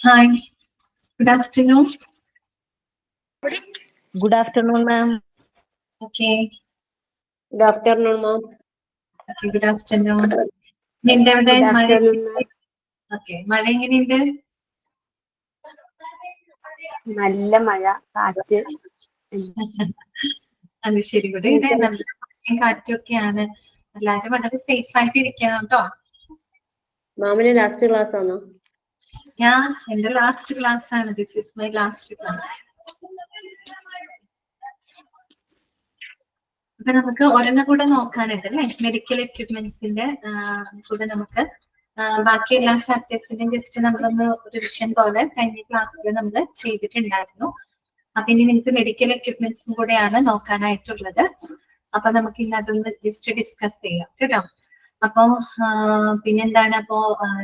Hi, good afternoon. Good afternoon, ma'am. Okay, Good afternoon, ma'am. okay, good afternoon. നിന്റെ അവിടെ Good മഴ afternoon, ma'am. Okay മഴ എങ്ങനെയുണ്ട്? നല്ല മഴ, കാറ്റ്. അത് ശരി, ഇവിടെ നല്ല മഴയും കാറ്റൊക്കെയാണ്. എല്ലാവരും വളരെ സേഫ് ആയിട്ട് ഇരിക്കണം കേട്ടോ. മാമിന് ലാസ്റ്റ് ക്ലാസ് ആണോ? എന്റെ ലാസ്റ്റ് ക്ലാസ് ആണ്. This is my last class. അപ്പൊ നമുക്ക് ഒരെണ്ണം കൂടെ നോക്കാനുണ്ട് അല്ലെ, മെഡിക്കൽ എക്യുപ്മെന്റ്സിന്റെ കൂടെ നമുക്ക് ബാക്കി എല്ലാ ചാപ്റ്റേഴ്സിന്റെയും ജസ്റ്റ് നമ്മളൊന്ന് റിവിഷൻ പോലെ കഴിഞ്ഞ ക്ലാസ്സിൽ നമ്മൾ ചെയ്തിട്ടുണ്ടായിരുന്നു. അപ്പൊ ഇനി നിങ്ങൾക്ക് മെഡിക്കൽ എക്യുപ്മെന്റ്സും കൂടെയാണ് നോക്കാനായിട്ടുള്ളത്. അപ്പൊ നമുക്ക് ഇന്ന് അതൊന്ന് ജസ്റ്റ് ഡിസ്കസ് ചെയ്യാം കേട്ടോ. അപ്പോ പിന്നെന്താണ്, അപ്പോ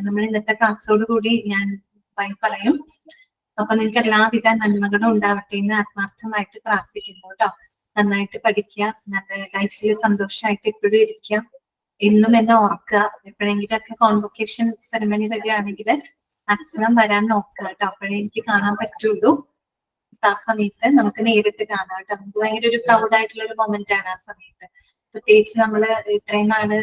നമ്മൾ ഇന്നത്തെ ക്ലാസ്സോട് കൂടി ഞാൻ പറയും. അപ്പൊ നിങ്ങൾക്ക് എല്ലാവിധ നന്മകളും ഉണ്ടാവട്ടെ എന്ന് ആത്മാർത്ഥമായിട്ട് പ്രാർത്ഥിക്കുന്നു കേട്ടോ. നന്നായിട്ട് പഠിക്കുക, നല്ല ലൈഫിൽ സന്തോഷമായിട്ട് എപ്പോഴും ഇരിക്കുക, എന്നും എന്നെ ഓർക്കുക. എപ്പോഴെങ്കിലൊക്കെ കോൺവൊക്കേഷൻ സെറമണി വരികയാണെങ്കിൽ മാക്സിമം വരാൻ നോക്കുക കേട്ടോ. അപ്പോഴേ എനിക്ക് കാണാൻ പറ്റുള്ളൂ. ആ സമയത്ത് നമുക്ക് നേരിട്ട് കാണാം കേട്ടോ. നമുക്ക് ഭയങ്കര ഒരു പ്രൗഡ് ആയിട്ടുള്ള ഒരു മൊമെന്റ് ആണ് ആ സമയത്ത്. പ്രത്യേകിച്ച് നമ്മള് ഇത്രയും നാള്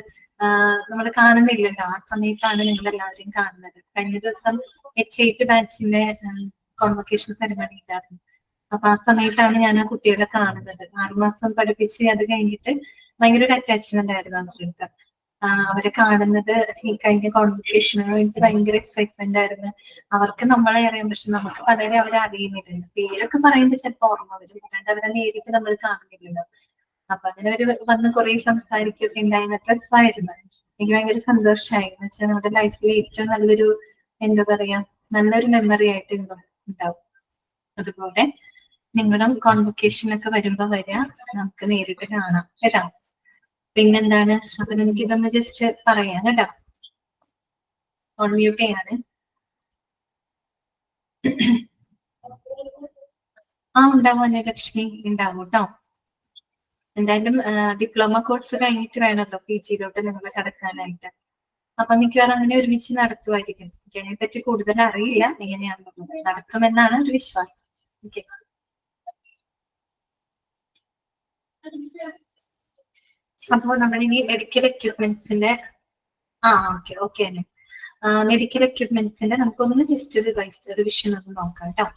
നമ്മൾ കാണുന്നില്ലല്ലോ, ആ സമയത്താണ് നിങ്ങൾ എല്ലാവരെയും കാണുന്നത്. കഴിഞ്ഞ ദിവസം H8 ബാച്ചിന്റെ കോൺവൊക്കേഷൻ സെറമണി ഉണ്ടായിരുന്നു. അപ്പൊ ആ സമയത്താണ് ഞാൻ ആ കുട്ടികളെ കാണുന്നത്. 6 മാസം പഠിപ്പിച്ച് അത് കഴിഞ്ഞിട്ട് ഭയങ്കര ഒരു അറ്റാച്ച്മെന്റ് ആയിരുന്നു അവർക്ക്. അവരെ കാണുന്നത് ഈ കഴിഞ്ഞ കോൺവൊക്കേഷനുകൾ എനിക്ക് ഭയങ്കര എക്സൈറ്റ്മെന്റ് ആയിരുന്നു. അവർക്ക് നമ്മളെ അറിയാം, പക്ഷെ നമുക്ക് പലരെ അവരെ അറിയുന്നില്ല. പേരൊക്കെ പറയുമ്പോൾ ചിലപ്പോൾ ഓർമ്മ വരും, അല്ലാണ്ട് അവരെ നേരിട്ട് നമ്മൾ കാണുന്നില്ലല്ലോ. അപ്പൊ അങ്ങനെ ഒരു വന്ന് കുറെ സംസാരിക്കുകയൊക്കെ ഉണ്ടായിരുന്ന രസമായിരുന്നു. എനിക്ക് ഭയങ്കര സന്തോഷമായി. എന്ന് വെച്ചാൽ നമ്മുടെ ലൈഫിലെ ഏറ്റവും നല്ലൊരു എന്താ പറയാ, നല്ലൊരു മെമ്മറി ആയിട്ട് ഉണ്ടാവും. അതുപോലെ നിങ്ങളും കോൺവൊക്കേഷനൊക്കെ വരുമ്പോ വരിക, നമുക്ക് നേരിട്ട് കാണാം കേട്ടോ. പിന്നെന്താണ്, അപ്പൊ നമുക്ക് ഇതൊന്ന് ജസ്റ്റ് പറയാം കേട്ടോ. ഓൺ മ്യൂട്ട് ചെയ്യാണ്. ഉണ്ടാവും ലക്ഷ്മി, ഉണ്ടാവും കേട്ടോ. എന്തായാലും ഡിപ്ലോമ കോഴ്സ് കഴിഞ്ഞിട്ട് വേണമല്ലോ PG-യിലോട്ട് നിങ്ങൾ കടക്കാനായിട്ട്. അപ്പൊ മിക്കവാറും അങ്ങനെ ഒരുമിച്ച് നടത്തുമായിരിക്കും. എനിക്ക് അതിനെ പറ്റി കൂടുതൽ അറിയില്ല, എങ്ങനെയാണെന്നുള്ളത്. നടക്കുമെന്നാണ് ഒരു വിശ്വാസം. ഓക്കെ, അപ്പോ നമ്മളിനി മെഡിക്കൽ എക്യുപ്മെന്റ്സിന്റെ ഓക്കെ അല്ലേ. മെഡിക്കൽ എക്യുപ്മെന്റ്സിന്റെ നമുക്കൊന്ന് ജസ്റ്റ് ഒരു റിവിഷൻ ഒന്ന് നോക്കാം കേട്ടോ.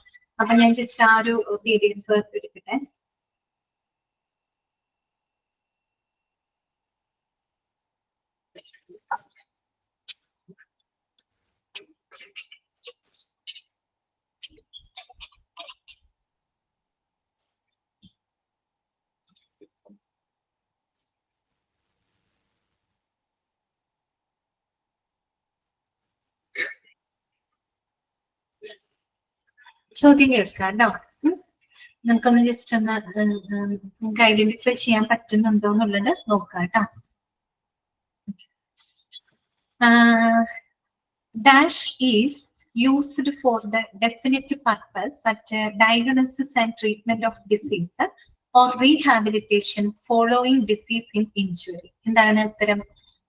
അപ്പൊ ഞാൻ ജസ്റ്റ് ആ ഒരു PDF എടുക്കട്ടെ. ചോദ്യം കേൾക്കാം കേട്ടോ. നമുക്കൊന്ന് ജസ്റ്റ് ഒന്ന് നിങ്ങൾക്ക് ഐഡന്റിഫൈ ചെയ്യാൻ പറ്റുന്നുണ്ടോ എന്നുള്ളത് നോക്കാം കേട്ടോ. Dash is used for the definite purpose such as diagnosis and treatment of disease or rehabilitation following disease in injury. എന്താണ് ഉത്തരം?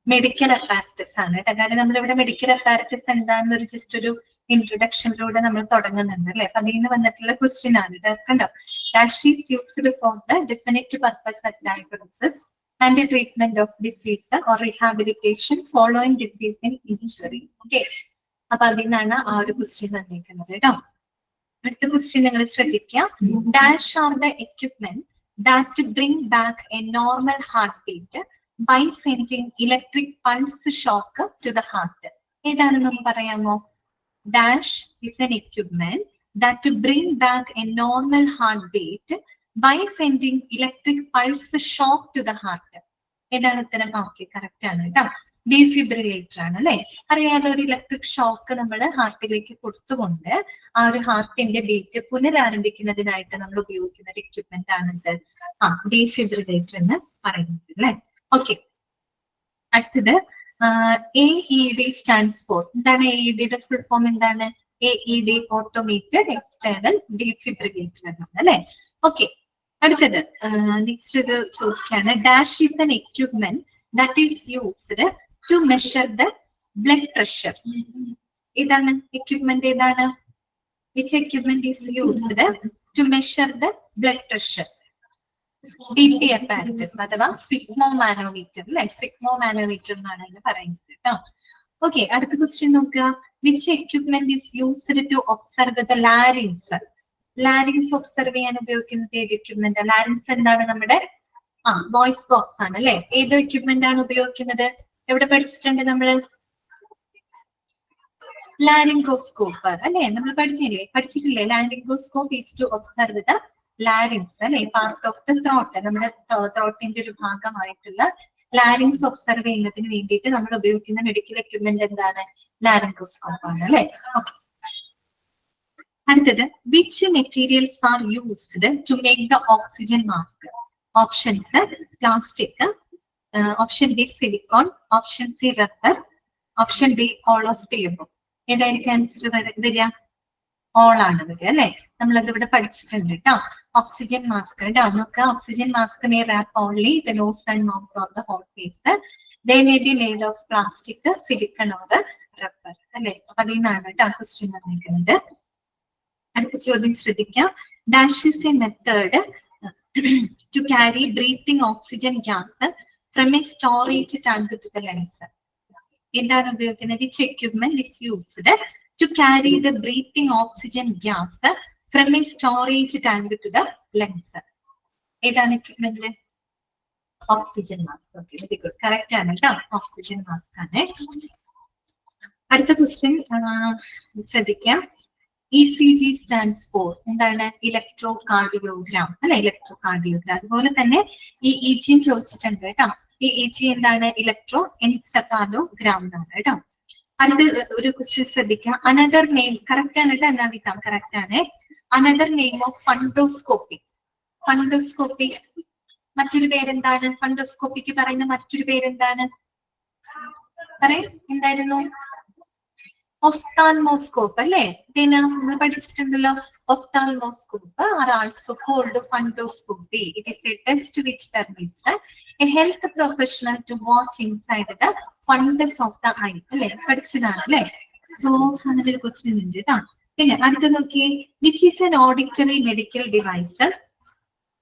മെഡിക്കൽ അപ്പാരറ്റസ് ആണ് കേട്ടോ. കാരണം നമ്മളിവിടെ മെഡിക്കൽ അപ്പാരറ്റസ് എന്താണെന്നൊരു ജസ്റ്റ് ഒരു ഇൻട്രൊഡക്ഷനിലൂടെ നമ്മൾ തുടങ്ങുന്നുണ്ട് അല്ലെ. അപ്പൊ അതിൽ നിന്ന് വന്നിട്ടുള്ള ക്വസ്റ്റ്യൻ ആണ് ഇത് കണ്ടോ. Dash is used for the definite purpose of diagnosis and the treatment of disease or rehabilitation following disease in injury. Okay, അപ്പൊ അതിൽ നിന്നാണ് ആ ഒരു ക്വസ്റ്റ്യൻ വന്നിരിക്കുന്നത് കേട്ടോ. അടുത്ത ക്വസ്റ്റ്യൻ നിങ്ങൾ ശ്രദ്ധിക്കുക. Dash are the equipment that bring back a normal heartbeat by sending electric pulse shock to the heart. ഏതാണെന്നൊന്ന് പറയാമോ? Dash is an equipment that bring back a normal heartbeat by sending electric pulse shock to the heart. ഏതാണ് ഉത്തരം? Okay, correct ആണ് കേട്ടോ. Defibrillator ആണ് അല്ലെ. അറിയാലോ, ഒരു electric shock നമ്മൾ ഹാർട്ടിലേക്ക് കൊടുത്തുകൊണ്ട് ആ ഒരു ഹാർട്ടിന്റെ ബീറ്റ് പുനരാരംഭിക്കുന്നതിനായിട്ട് നമ്മൾ ഉപയോഗിക്കുന്ന ഒരു എക്യുപ്മെന്റ് ആണിത്. ഡീഫിബ്രിലേറ്റർ എന്ന് പറയുന്നത് അല്ലെ. ഓക്കെ, അടുത്തത് AED സ്റ്റാൻഡ്സ് ഫോർ. എന്താണ് AEDയുടെ ഫുൾ ഫോം? എന്താണ്? AED ഓട്ടോമേറ്റഡ് എക്സ്റ്റേണൽ ഡീഫിബ്രിലേറ്റർ എന്നാണ് അല്ലെ. ഓക്കെ, അടുത്തത് നെക്സ്റ്റ് ഇത് ചോദിക്കുകയാണ്. Dash is an equipment that is used to measure the blood pressure. ഏതാണ് എക്യുപ്മെന്റ്? ഏതാണ്? Which equipment is used to measure the blood pressure? BP apparatus അഥവാ സ്വിഗ്മോമാനോമീറ്റർ അല്ലെ, സ്വിഗ്മോമാനോമീറ്റർ എന്നാണ് അതിന് പറയുന്നത് കേട്ടോ. ഓക്കെ, അടുത്ത ക്വസ്റ്റ്യൻ നോക്കുക. Which equipment is used to observe the larynx? Larynx ഒബ്സർവ് ചെയ്യാൻ ഉപയോഗിക്കുന്നത് ഏത് എക്യുപ്മെന്റ്? ലാരിങ്സ് എന്താണ്? നമ്മുടെ വോയിസ് ബോക്സ് ആണ് അല്ലെ. ഏത് എക്യുപ്മെന്റ് ആണ് ഉപയോഗിക്കുന്നത്? എവിടെ പഠിച്ചിട്ടുണ്ട് നമ്മള്? ലാരിംഗോസ്കോപ്പ് അല്ലെ, നമ്മൾ പഠിച്ചിട്ടില്ലേ? Laryngoscope is to observe the larynx അല്ലെ, പാർട്ട് ഓഫ് ദ ത്രോട്ട്. നമ്മുടെ ത്രോട്ടിന്റെ ഒരു ഭാഗമായിട്ടുള്ള ലാരിങ്സ് ഒബ്സർവ് ചെയ്യുന്നതിന് വേണ്ടിയിട്ട് നമ്മൾ ഉപയോഗിക്കുന്ന മെഡിക്കൽ എക്യുപ്മെന്റ് എന്താണ്? ലാരിംഗോസ്കോപ്പ് ആണ് അല്ലെ. അടുത്തത്, which materials are used to make the oxygen mask? Options plastic, option B silicone, option C rubber, option D all of the above. ഏതായിരിക്കും ആൻസർ വരിക? ഓൾ ആണ് വരിക അല്ലെ. നമ്മളത് ഇവിടെ പഠിച്ചിട്ടുണ്ട് കേട്ടോ. ഓക്സിജൻ മാസ്ക് കേട്ടോ. നമുക്ക് oxygen mask may wrap only the nose and mouth of the whole face. They may be made of plastic, silicone or rubber അല്ലെ. അപ്പൊ അതിൽ നിന്നാണ് കേട്ടോ ക്വസ്റ്റ്യൻ വന്നിരിക്കുന്നത്. അടുത്ത ചോദ്യം ശ്രദ്ധിക്കാം. Dash is A method to carry breathing oxygen gas from a storage tank to the lungs. എന്താണ് ഉപയോഗിക്കുന്നത്? Which equipment is used to carry the breathing oxygen gas from a storage tank to the lungs? ഏതാണ് equipment? Oxygen mask. Okay, very good, correct ആണ് കേട്ടോ. Oxygen mask ആണ്. അടുത്ത question ശ്രദ്ധിക്കാം. ECG stands for എന്താണ്? Electro cardiogram അല്ലെ, electro cardiogram. അതുപോലെ തന്നെ EEG ചോദിച്ചിട്ടുണ്ട് കേട്ടോ. EEG എന്താണ്? ഇലക്ട്രോ എൻസെഫാലോഗ്രാം എന്നാണ് കേട്ടോ. അടുത്ത ഒരു ക്വസ്റ്റ്യൻ ശ്രദ്ധിക്കാം. അനദർ നെയിം, കറക്റ്റ് ആണ് കേട്ടോ. നവിത കറക്റ്റ് ആണ്. Another name of fundoscopy. Fundoscopy മറ്റൊരു പേരെന്താണ്? ഫണ്ടോസ്കോപ്പിക്ക് പറയുന്ന മറ്റൊരു പേരെന്താണ്? പറയും, എന്തായിരുന്നു? ഒഫ്താൽമോസ്കോപ്പ് അല്ലെ. ഇതിനെ നമ്മൾ പഠിച്ചിട്ടുണ്ടല്ലോ. Ophthalmoscope are also called fundoscopy. It is a test which permits a health professional to watch inside the fundus of the eye അല്ലെ. പഠിച്ചതാണ് അല്ലെ. സോ അങ്ങനെ ഒരു ക്വസ്റ്റ്യൻ ഉണ്ട് കേട്ടോ. പിന്നെ അടുത്ത നോക്കിയേ. Which is N auditory medical device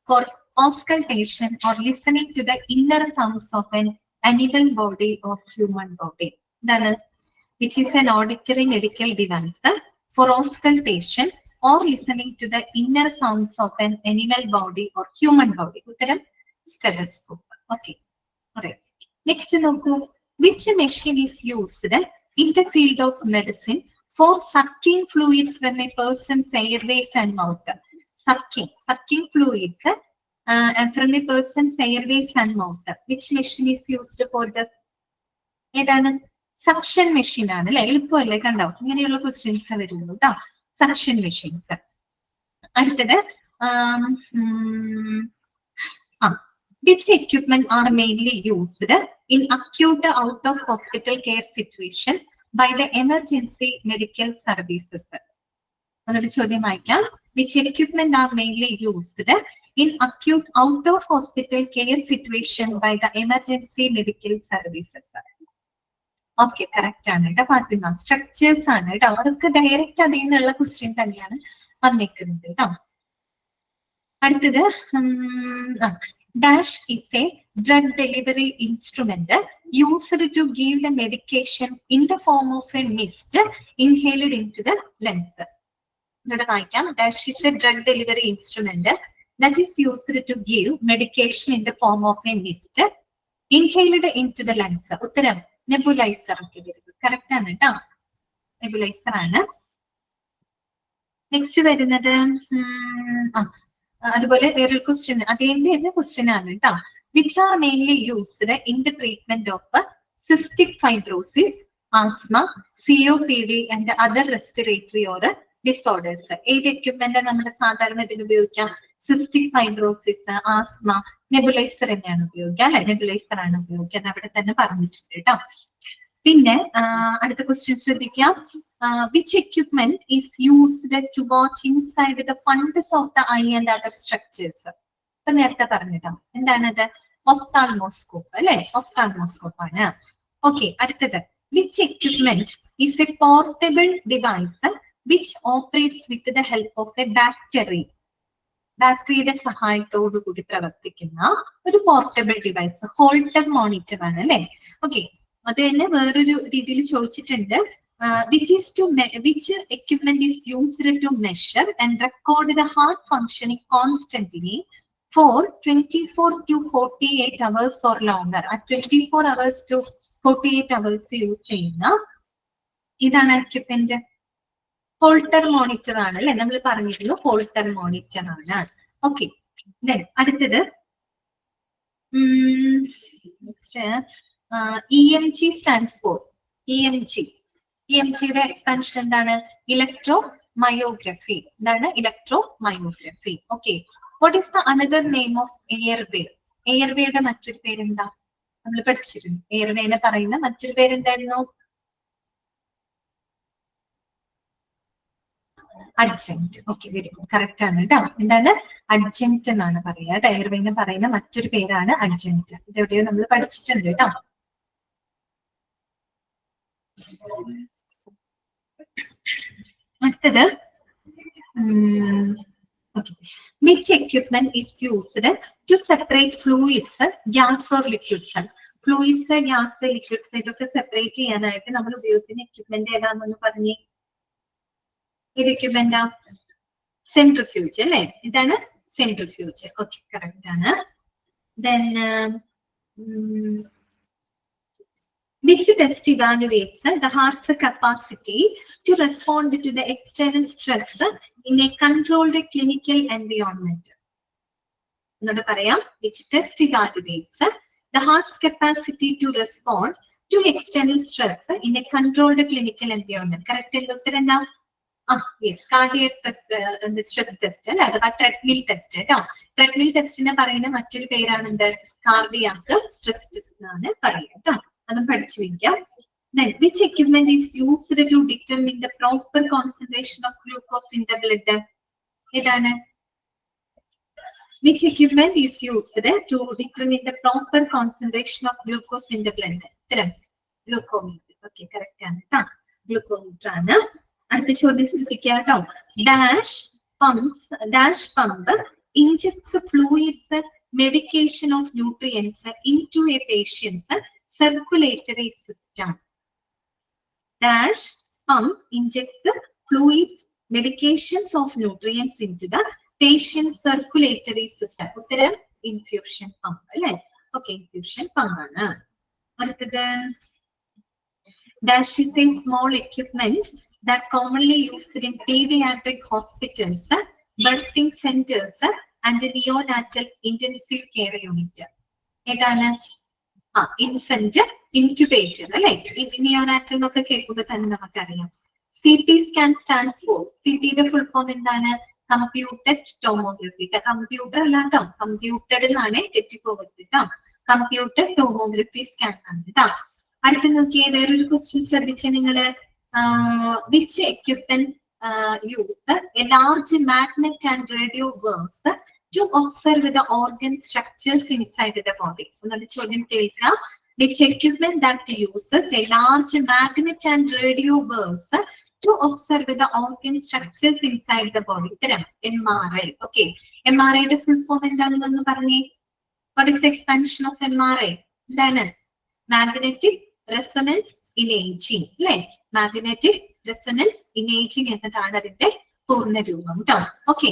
for auscultation or listening to the inner sounds of an animal body or human body? എന്താണ്? Which is an auditory medical device for auscultation or listening to the inner sounds of an animal body or human body? ഉത്തരം stethoscope. Okay, alright. Next നോക്കൂ. Which machine is used in the field of medicine for sucking fluids from a person's airways and mouth? Sucking fluids from a person's airways and mouth. Which machine is used for this? ഏതാണ്? Suction machine ആണ് അല്ലെ. എളുപ്പമല്ലേ? കണ്ടോ, ഇങ്ങനെയുള്ള questions വരുള്ളൂ കേട്ടോ. Suction machines. അടുത്തത്, which equipment are mainly used in acute out of hospital care situation by the emergency medical services? അതൊരു ചോദ്യം വായിക്കാം. Which equipment are mainly used in acute out of hospital care situation by the emergency medical services? Okay, correct ആണ് കേട്ടോ Fathima. Structures ആണ് കേട്ടോ. അതൊക്കെ direct അതിൽ നിന്നുള്ള ക്വസ്റ്റ്യൻ തന്നെയാണ് വന്നിരിക്കുന്നത് കേട്ടോ. അടുത്തത്, dash is a drug delivery instrument used to give the medication in the form of a mist inhaled into the lungs. ഇവിടെ വായിക്കാം. Dash is a drug delivery instrument that is used to give medication in the form of a mist inhaled into the lungs. ഉത്തരം nebuliser. ഒക്കെ വരുന്നത് correct ആണ് കേട്ടോ. Nebuliser ആണ്. Next വരുന്നത്, അതുപോലെ വേറൊരു ക്വസ്റ്റ്യൻ, അതിന്റെ ക്വസ്റ്റ്യൻ ആണ് കേട്ടോ. Which are mainly used in the treatment of cystic fibrosis, asthma, COPD and other respiratory or disorders? ഏത് എക്യുപ്മെന്റ് നമ്മുടെ സാധാരണ ഇതിന് ഉപയോഗിക്കാം? സിസ്റ്റിക് ഫൈബ്രോസിസ്, ആസ്മ, നെബുലൈസർ തന്നെയാണ് ഉപയോഗിക്കുക അല്ലെ. നെബുലൈസർ ആണ് ഉപയോഗിക്കുക. അത് അവിടെ തന്നെ പറഞ്ഞിട്ടുണ്ട് കേട്ടോ. പിന്നെ അടുത്ത ക്വസ്റ്റ്യൻ ശ്രദ്ധിക്കാം. Which equipment is used to watch inside the fundus of the eye and other structures? ഇപ്പൊ നേരത്തെ പറഞ്ഞതാ. എന്താണത്? ഒഫ്താൽമോസ്കോപ്പ് അല്ലെ. ഒഫ്താൽമോസ്കോപ്പ് ആണ്. ഓക്കെ, അടുത്തത്, which equipment is A portable device which operates with the help of a battery. ബാറ്ററിയുടെ സഹായത്തോടു കൂടി പ്രവർത്തിക്കുന്ന ഒരു പോർട്ടബിൾ ഡിവൈസ്, ഹോൾട്ടർ മോണിറ്റർ ആണ് അല്ലെ. ഓക്കെ, അത് തന്നെ വേറൊരു രീതിയിൽ ചോദിച്ചിട്ടുണ്ട്. Which equipment is used to measure and record the heart functioning constantly for 24 to 48 hours or longer. At 24 hours to 48 hours use ചെയ്യുന്ന ഇതാണ് എക്യുപ്മെന്റ്. ഹോൾട്ടർ മോണിറ്റർ ആണ് അല്ലെ, നമ്മൾ പറഞ്ഞിരുന്നു ഹോൾട്ടർ മോണിറ്റർ ആണ്. ഓക്കെ, അടുത്തത് EMG സ്റ്റാൻഡ്സ് ഫോർ EMG. EMGയുടെ expansion എന്താണ്? Electromyography. എന്താണ് electromyography? Okay, what is the another name of airway? എയർവേയുടെ മറ്റൊരു പേരെന്താ? നമ്മൾ പഠിച്ചിരുന്നു. എയർവേനെ പറയുന്ന മറ്റൊരു പേരെന്തായിരുന്നു? Adjunct. Okay, very good, correct ആണ് കേട്ടോ. എന്താണ്? അഡ്ജന്റ് എന്നാണ് പറയുക. എയർവേനെ പറയുന്ന മറ്റൊരു പേരാണ് അഡ്ജന്റ്. ഇതെവിടെയോ നമ്മൾ പഠിച്ചിട്ടുണ്ട് കേട്ടോ. അടുത്തത് which equipment is used to separate fluids, gas or liquids? Fluids, gas, liquids ഇതൊക്കെ സെപ്പറേറ്റ് ചെയ്യാനായിട്ട് നമ്മൾ ഉപയോഗിക്കുന്ന എക്യുപ്മെന്റ് ഏതാണെന്ന് പറഞ്ഞേ. ഇത് എക്യുപ്മെന്റാ? സെൻട്രിഫ്യൂജ് അല്ലെ. ഇതാണ് സെൻട്രിഫ്യൂജ്. ഓക്കെ, കറക്റ്റ് ആണ്. Then which test evaluates the heart's capacity to respond to the external stress in a controlled clinical environment? എന്നോട് പറയാം. Which test evaluates the heart's capacity to respond to external stress in a controlled clinical environment? Correct അല്ലേ? ഉത്തരം എന്താ? Yes, cardiac stress test അല്ലെ, അഥവാ treadmill test കേട്ടോ. Treadmill ടെസ്റ്റിനെ പറയുന്ന മറ്റൊരു പേരാണ് എന്ത്? കാർഡിയാക് സ്ട്രെസ് ടെസ്റ്റ് എന്നാണ് പറയുക കേട്ടോ. അതും പഠിച്ചു വെക്കാം. Then which equipment is used to determine the proper concentration of glucose in the blood? ഏതാണ്? Which equipment is used to determine the proper concentration of glucose in the blood? ഉത്തരം glucometer. Okay, correct ആണ് കേട്ടോ. Glucometer ആണ്. അടുത്ത ചോദ്യം ശ്രദ്ധിക്കുക കേട്ടോ. Dash pump injects fluids, medication of nutrients into a patient's circulatory system. Dash pump injects fluids, medications of nutrients into the patient's circulatory system. ഉത്തരം infusion pump അല്ലെ. ഓക്കെ, ഇൻഫ്യൂഷൻ പമ്പ് ആണ്. അടുത്തത് dash is a small equipment that commonly used in pediatric hospitals, birthing centers and neonatal intensive care unit. ഏതാണ്? Infant incubator അല്ലെ. Neonatal എന്നൊക്കെ കേൾക്കുമ്പോൾ തന്നെ നമുക്കറിയാം. CT scan stands for. CTയുടെ ഫുൾ ഫോം എന്താണ്? Computed tomography. കമ്പ്യൂട്ടർ അല്ല കേട്ടോ, കമ്പ്യൂട്ടഡ് എന്നാണ് തെറ്റിപ്പോകരുത് കേട്ടോ. കമ്പ്യൂട്ടർ ടോമോഗ്രഫി സ്കാൻ ആണ് കേട്ടോ. അടുത്ത് നോക്കിയേ, വേറൊരു ക്വസ്റ്റ്യൻ ശ്രദ്ധിച്ച നിങ്ങള്. Which equipment use a large magnet and radio waves to observe the organ structures inside the body? ഒന്നുകൂടി ചോദ്യം കേൾക്കാം. Which equipment that uses a large magnet and radio waves to observe the organ structures inside the body? ഉത്തരം MRI. Okay, MRI യുടെ full form എന്താണെന്നൊന്ന് പറഞ്ഞേ. What is the expansion of MRI? എന്താണ്? Magnetic resonance imaging അല്ലെ. Magnetic resonance imaging എന്നതാണ് അതിന്റെ പൂർണ്ണ രൂപം കേട്ടോ. ഓക്കെ,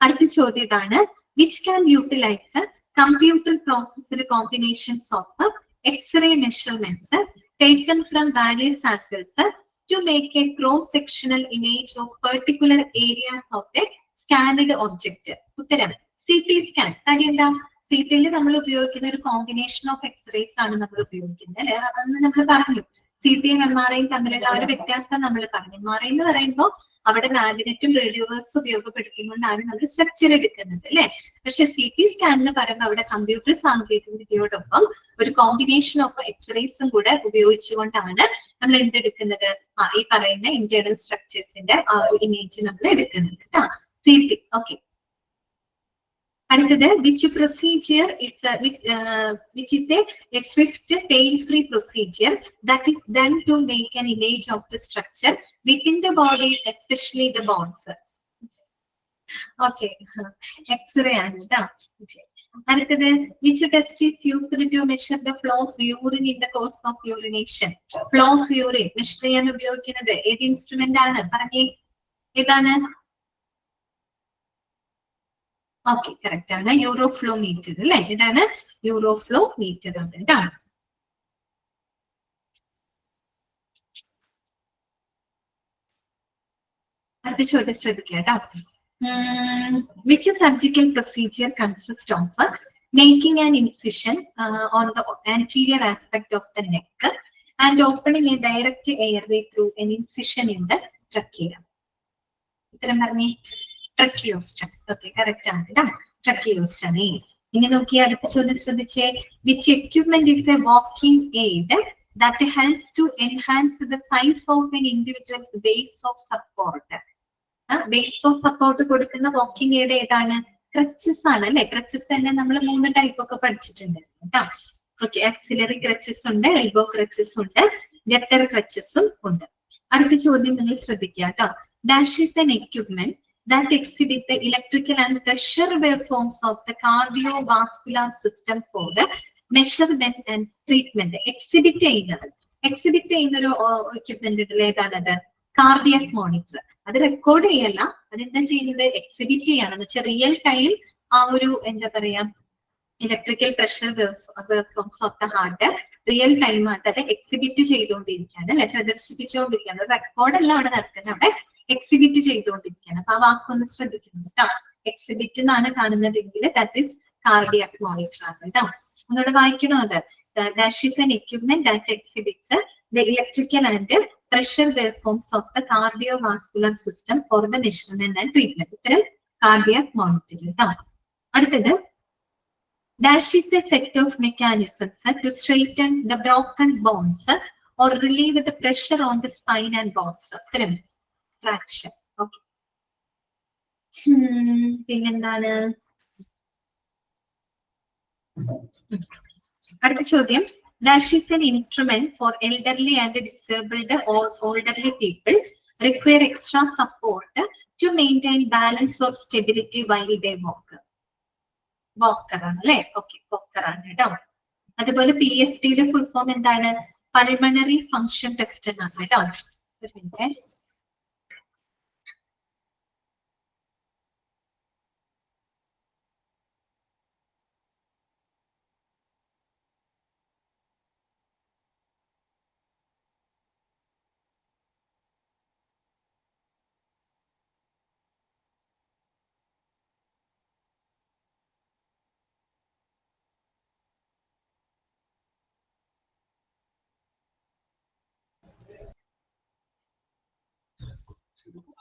അടുത്ത ചോദ്യം ഇതാണ്. Which can utilise computer processed combinations of x ray measurements taken from various angles to make a cross sectional image of particular areas of a scanned object? ഉത്തരം CT സ്കാൻ. കാര്യം എന്താ? CTയിൽ നമ്മൾ ഉപയോഗിക്കുന്ന ഒരു കോമ്പിനേഷൻ ഓഫ് എക്സ്റേസ് ആണ് നമ്മൾ ഉപയോഗിക്കുന്നത് അല്ലെ. അന്ന് നമ്മൾ പറഞ്ഞു CTയും MRIയും തമ്മിലുള്ള ഒരു വ്യത്യാസം നമ്മൾ പറഞ്ഞു. MRI എന്ന് പറയുമ്പോൾ അവിടെ മാഗ്നറ്റും റേഡിയോവേഴ്സ് ഉപയോഗപ്പെടുത്തിക്കൊണ്ടാണ് നമ്മൾ സ്ട്രക്ചർ എടുക്കുന്നത് അല്ലെ. പക്ഷെ CT സ്കാൻ എന്ന് പറയുമ്പോൾ അവിടെ കമ്പ്യൂട്ടർ സാങ്കേതിക വിദ്യയോടൊപ്പം ഒരു കോമ്പിനേഷൻ ഓഫ് എക്സ്റേസും കൂടെ ഉപയോഗിച്ചുകൊണ്ടാണ് നമ്മൾ എന്തെടുക്കുന്നത്? ഈ പറയുന്ന ഇന്റേണൽ സ്ട്രക്ചേഴ്സിന്റെ ആ ഒരു ഇമേജ് നമ്മൾ എടുക്കുന്നത് കേട്ടോ. CT. ഓക്കെ, അടുത്തത് which procedure is which is a swift pain-free procedure that is done to make an image of the structure within the body, especially the bones. Okay, X-ray ആണ് ട്ടോ. അടുത്തത് which test is used to measure the flow of urine in the course of urination? Flow of urine measure ചെയ്യാൻ ഉപയോഗിക്കുന്നത് ഏത് instrument ആണ് പറഞ്ഞേ? ഏതാണ്? Okay, correct ആണ്, യൂറോഫ്ലോ മീറ്റർ അല്ലെ? ഇതാണ് യൂറോഫ്ലോ മീറ്റർ ട്ടോ. അടുത്ത ചോദ്യം ശ്രദ്ധിക്കാം ട്ടോ. Which surgical procedure consists of making an incision on the anterior aspect of the neck and opening a direct airway through an incision in the trachea? ഉത്തരം പറഞ്ഞേ. ട്രക്കിയോസ്റ്റം. ഓക്കെ, കറക്റ്റ് ആണ് ട്ടോ. ട്രക്കിയോസ്റ്റം. ഇനി നോക്കി അടുത്ത ചോദ്യം ശ്രദ്ധിച്ചേ. Which equipment is a walking aid that helps to enhance the size of an individual's base of support? Base of support കൊടുക്കുന്ന വാക്കിംഗ് എയ്ഡ് ഏതാണ്? ക്രച്ചസ് ആണ് അല്ലെ? ക്രച്ചസ് തന്നെ നമ്മൾ 3 ടൈപ്പ് ഒക്കെ പഠിച്ചിട്ടുണ്ട് കേട്ടോ. ഓക്കെ, ആക്സിലറി ക്രച്ചസ് ഉണ്ട്, എൽബോ ക്രച്ചസ് ഉണ്ട്, ഗട്ടർ ക്രച്ചസും ഉണ്ട്. അടുത്ത ചോദ്യം നിങ്ങൾ ശ്രദ്ധിക്കുക കേട്ടോ. Dash is an equipment that exhibit the electrical and pressure waveforms of the cardiovascular system for measurement and treatment. Exhibit ചെയ്യുന്നത് ഒരു എക്യുപ്മെന്റ് ഏതാണത്? Cardiac monitor. അത് റെക്കോർഡ് ചെയ്യല്ല, അതെന്താ ചെയ്യുന്നത്? എക്സിബിറ്റ് ചെയ്യണം. എന്ന് വെച്ചാൽ റിയൽ ടൈം ആ ഒരു എന്താ പറയാ electrical pressure waveforms of the heart real time ആയിട്ട് അത് എക്സിബിറ്റ് ചെയ്തുകൊണ്ടിരിക്കുകയാണ് അല്ലെ? പ്രദർശിപ്പിച്ചുകൊണ്ടിരിക്കുകയാണ്. റെക്കോർഡ് അല്ല അവിടെ നടക്കുന്നത്, അവിടെ എക്സിബിറ്റ് ചെയ്തുകൊണ്ടിരിക്കുകയാണ്. അപ്പൊ ആ വാക്കൊന്ന് ശ്രദ്ധിക്കുന്നു കേട്ടോ. എക്സിബിറ്റ് എന്നാണ് കാണുന്നതെങ്കിൽ ദാറ്റ് ഈസ് കാർഡിയാക് മോണിറ്റർ ആണ് കേട്ടോ. ഒന്നുകൂടെ വായിക്കണോ അത്? Dash is an equipment that exhibits the electrical and pressure waveforms of the cardiovascular system for the measurement and treatment. ഉത്തരം കാർഡിയാക് മോണിറ്റർ കേട്ടോ. അടുത്തത് dash is a set of mechanisms to straighten the broken bones or relieve the pressure on the spine and bones. ഉത്തരം traction. Okay, പിന്നെന്താണ്? അടുത്ത ചോദ്യം. Dash is an instrument for elderly and disabled or elderly people require extra support to maintain balance or stability while they walk. Walker ആണ് അല്ലെ? Okay, walker ആണ് കേട്ടോ. അതുപോലെ PFTയുടെ full form എന്താണ്? പൾമണറി ഫങ്ഷൻ ടെസ്റ്റ് എന്നാണ് കേട്ടോ. ഒരു മിനിറ്റ്.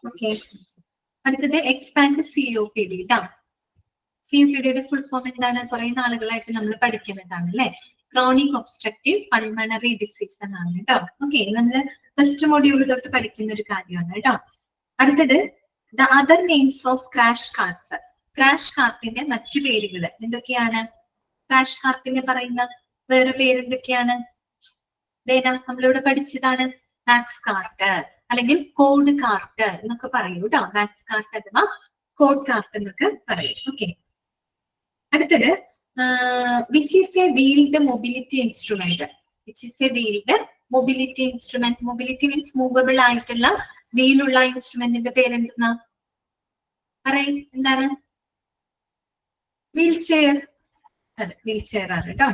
ഓക്കെ, അടുത്തത് എക്സ്പാൻഡ് COPD ട്ടോ. COPDയുടെ ഫുൾ ഫോം എന്താണ്? കുറെ നാളുകളായിട്ട് നമ്മൾ പഠിക്കുന്നതാണ് അല്ലെ? ക്രോണിക് ഒബ്സ്ട്രക്റ്റീവ് പൾമണറി ഡിസീസ് എന്നാണ് കേട്ടോ. ഓക്കെ, നമ്മൾ ഫസ്റ്റ് മൊഡ്യൂൾ തൊട്ട് പഠിക്കുന്ന ഒരു കാര്യമാണ് കേട്ടോ. അടുത്തത് the other names of crash carts. Crash കാർട്ടിന്റെ മറ്റു പേരുകൾ എന്തൊക്കെയാണ്? ക്രാഷ് കാർട്ടിന് പറയുന്ന വേറെ പേരെന്തൊക്കെയാണ്? നമ്മളിവിടെ പഠിച്ചതാണ്. മാക്സ് കാർട്ട് അല്ലെങ്കിൽ കോഡ് കാർട്ട് എന്നൊക്കെ പറയൂ കേട്ടോ. മാക്സ് കാർട്ട് അഥവാ കോഡ് കാർട്ട് എന്നൊക്കെ പറയും. ഓക്കെ, അടുത്തത് which is A wheeled mobility instrument? Which is A wheeled mobility instrument? Mobility means movable ആയിട്ടുള്ള വീലുള്ള ഇൻസ്ട്രുമെന്റിന്റെ പേരെന്തെന്നാ പറയും? എന്താണ്? Wheel chair. അതെ, വീൽ ചെയർ ആണ് കേട്ടോ.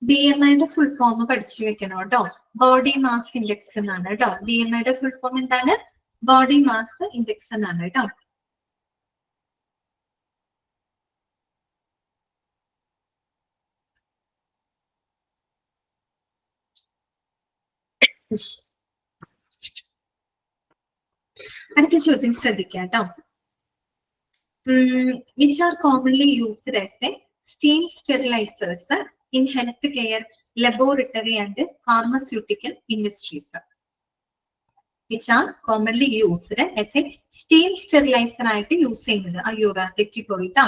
BMIയുടെ ഫുൾ ഫോം പഠിച്ചു വെക്കണം കേട്ടോ. ബോഡി മാസ് ഇൻഡെക്സ് എന്നാണ് കേട്ടോ. BMIയുടെ ഫുൾ ഫോം എന്താണ്? ബോഡി മാസ് ഇൻഡെക്സ് എന്നാണ് കേട്ടോ. അടുത്ത ചോദ്യം ശ്രദ്ധിക്കാം കേട്ടോ. Which are commonly used as a steam sterilizers in healthcare, laboratory and pharmaceutical industries? Which are commonly used as A steam steriliser ആയിട്ട് യൂസ് ചെയ്യുന്നത്. അയ്യോ തെറ്റിപ്പോയിട്ടാ,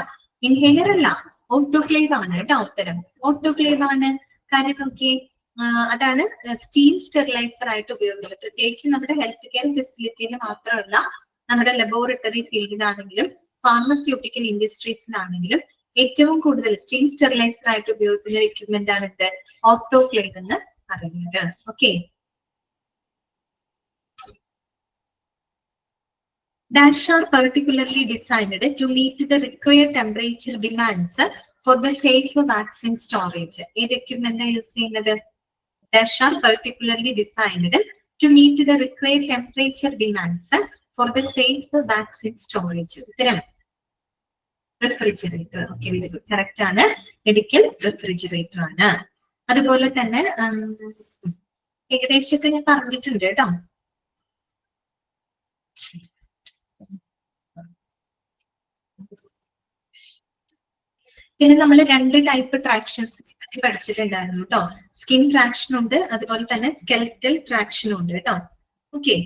ഇൻഹേലർ അല്ല, ഓട്ടോക്ലേവ് ആണ് കേട്ടോ ഉത്തരം. ഓട്ടോക്ലേവ് ആണ്. കാരണം നോക്കിയേ, അതാണ് സ്റ്റീം സ്റ്റെറിലൈസർ ആയിട്ട് ഉപയോഗിക്കുന്നത്. പ്രത്യേകിച്ച് നമ്മുടെ ഹെൽത്ത് കെയർ ഫെസിലിറ്റിയിൽ മാത്രമല്ല, നമ്മുടെ ലബോറട്ടറി ഫീൽഡിലാണെങ്കിലും ഫാർമസ്യൂട്ടിക്കൽ ഇൻഡസ്ട്രീസിലാണെങ്കിലും ഏറ്റവും കൂടുതൽ സ്റ്റീം സ്റ്റെറിലൈസർ ആയിട്ട് ഉപയോഗിക്കുന്ന എക്യുപ്മെന്റ് ആണ് ഇത് ഓട്ടോക്ലേവ് എന്ന് പറയുന്നത്. Okay, dash are particularly designed to meet the required temperature demands for the safe vaccine storage. ഏത് എക്യുപ്മെന്റ് യൂസ് ചെയ്യുന്നത്? dash are particularly designed to meet the required temperature demands for the safe vaccine storage. ഉത്തരം refrigerator. Okay, very good, correct ആണ്. Medical refrigerator ആണ്. അതുപോലെ തന്നെ ഏകദേശമൊക്കെ ഞാൻ പറഞ്ഞിട്ടുണ്ട് കേട്ടോ. പിന്നെ നമ്മൾ 2 ടൈപ്പ് ട്രാക്ഷൻസ് പഠിച്ചിട്ടുണ്ടായിരുന്നു കേട്ടോ. സ്കിൻ ട്രാക്ഷൻ ഉണ്ട്, അതുപോലെ തന്നെ സ്കെൽറ്റൽ ട്രാക്ഷനും ഉണ്ട് കേട്ടോ. ഓക്കെ,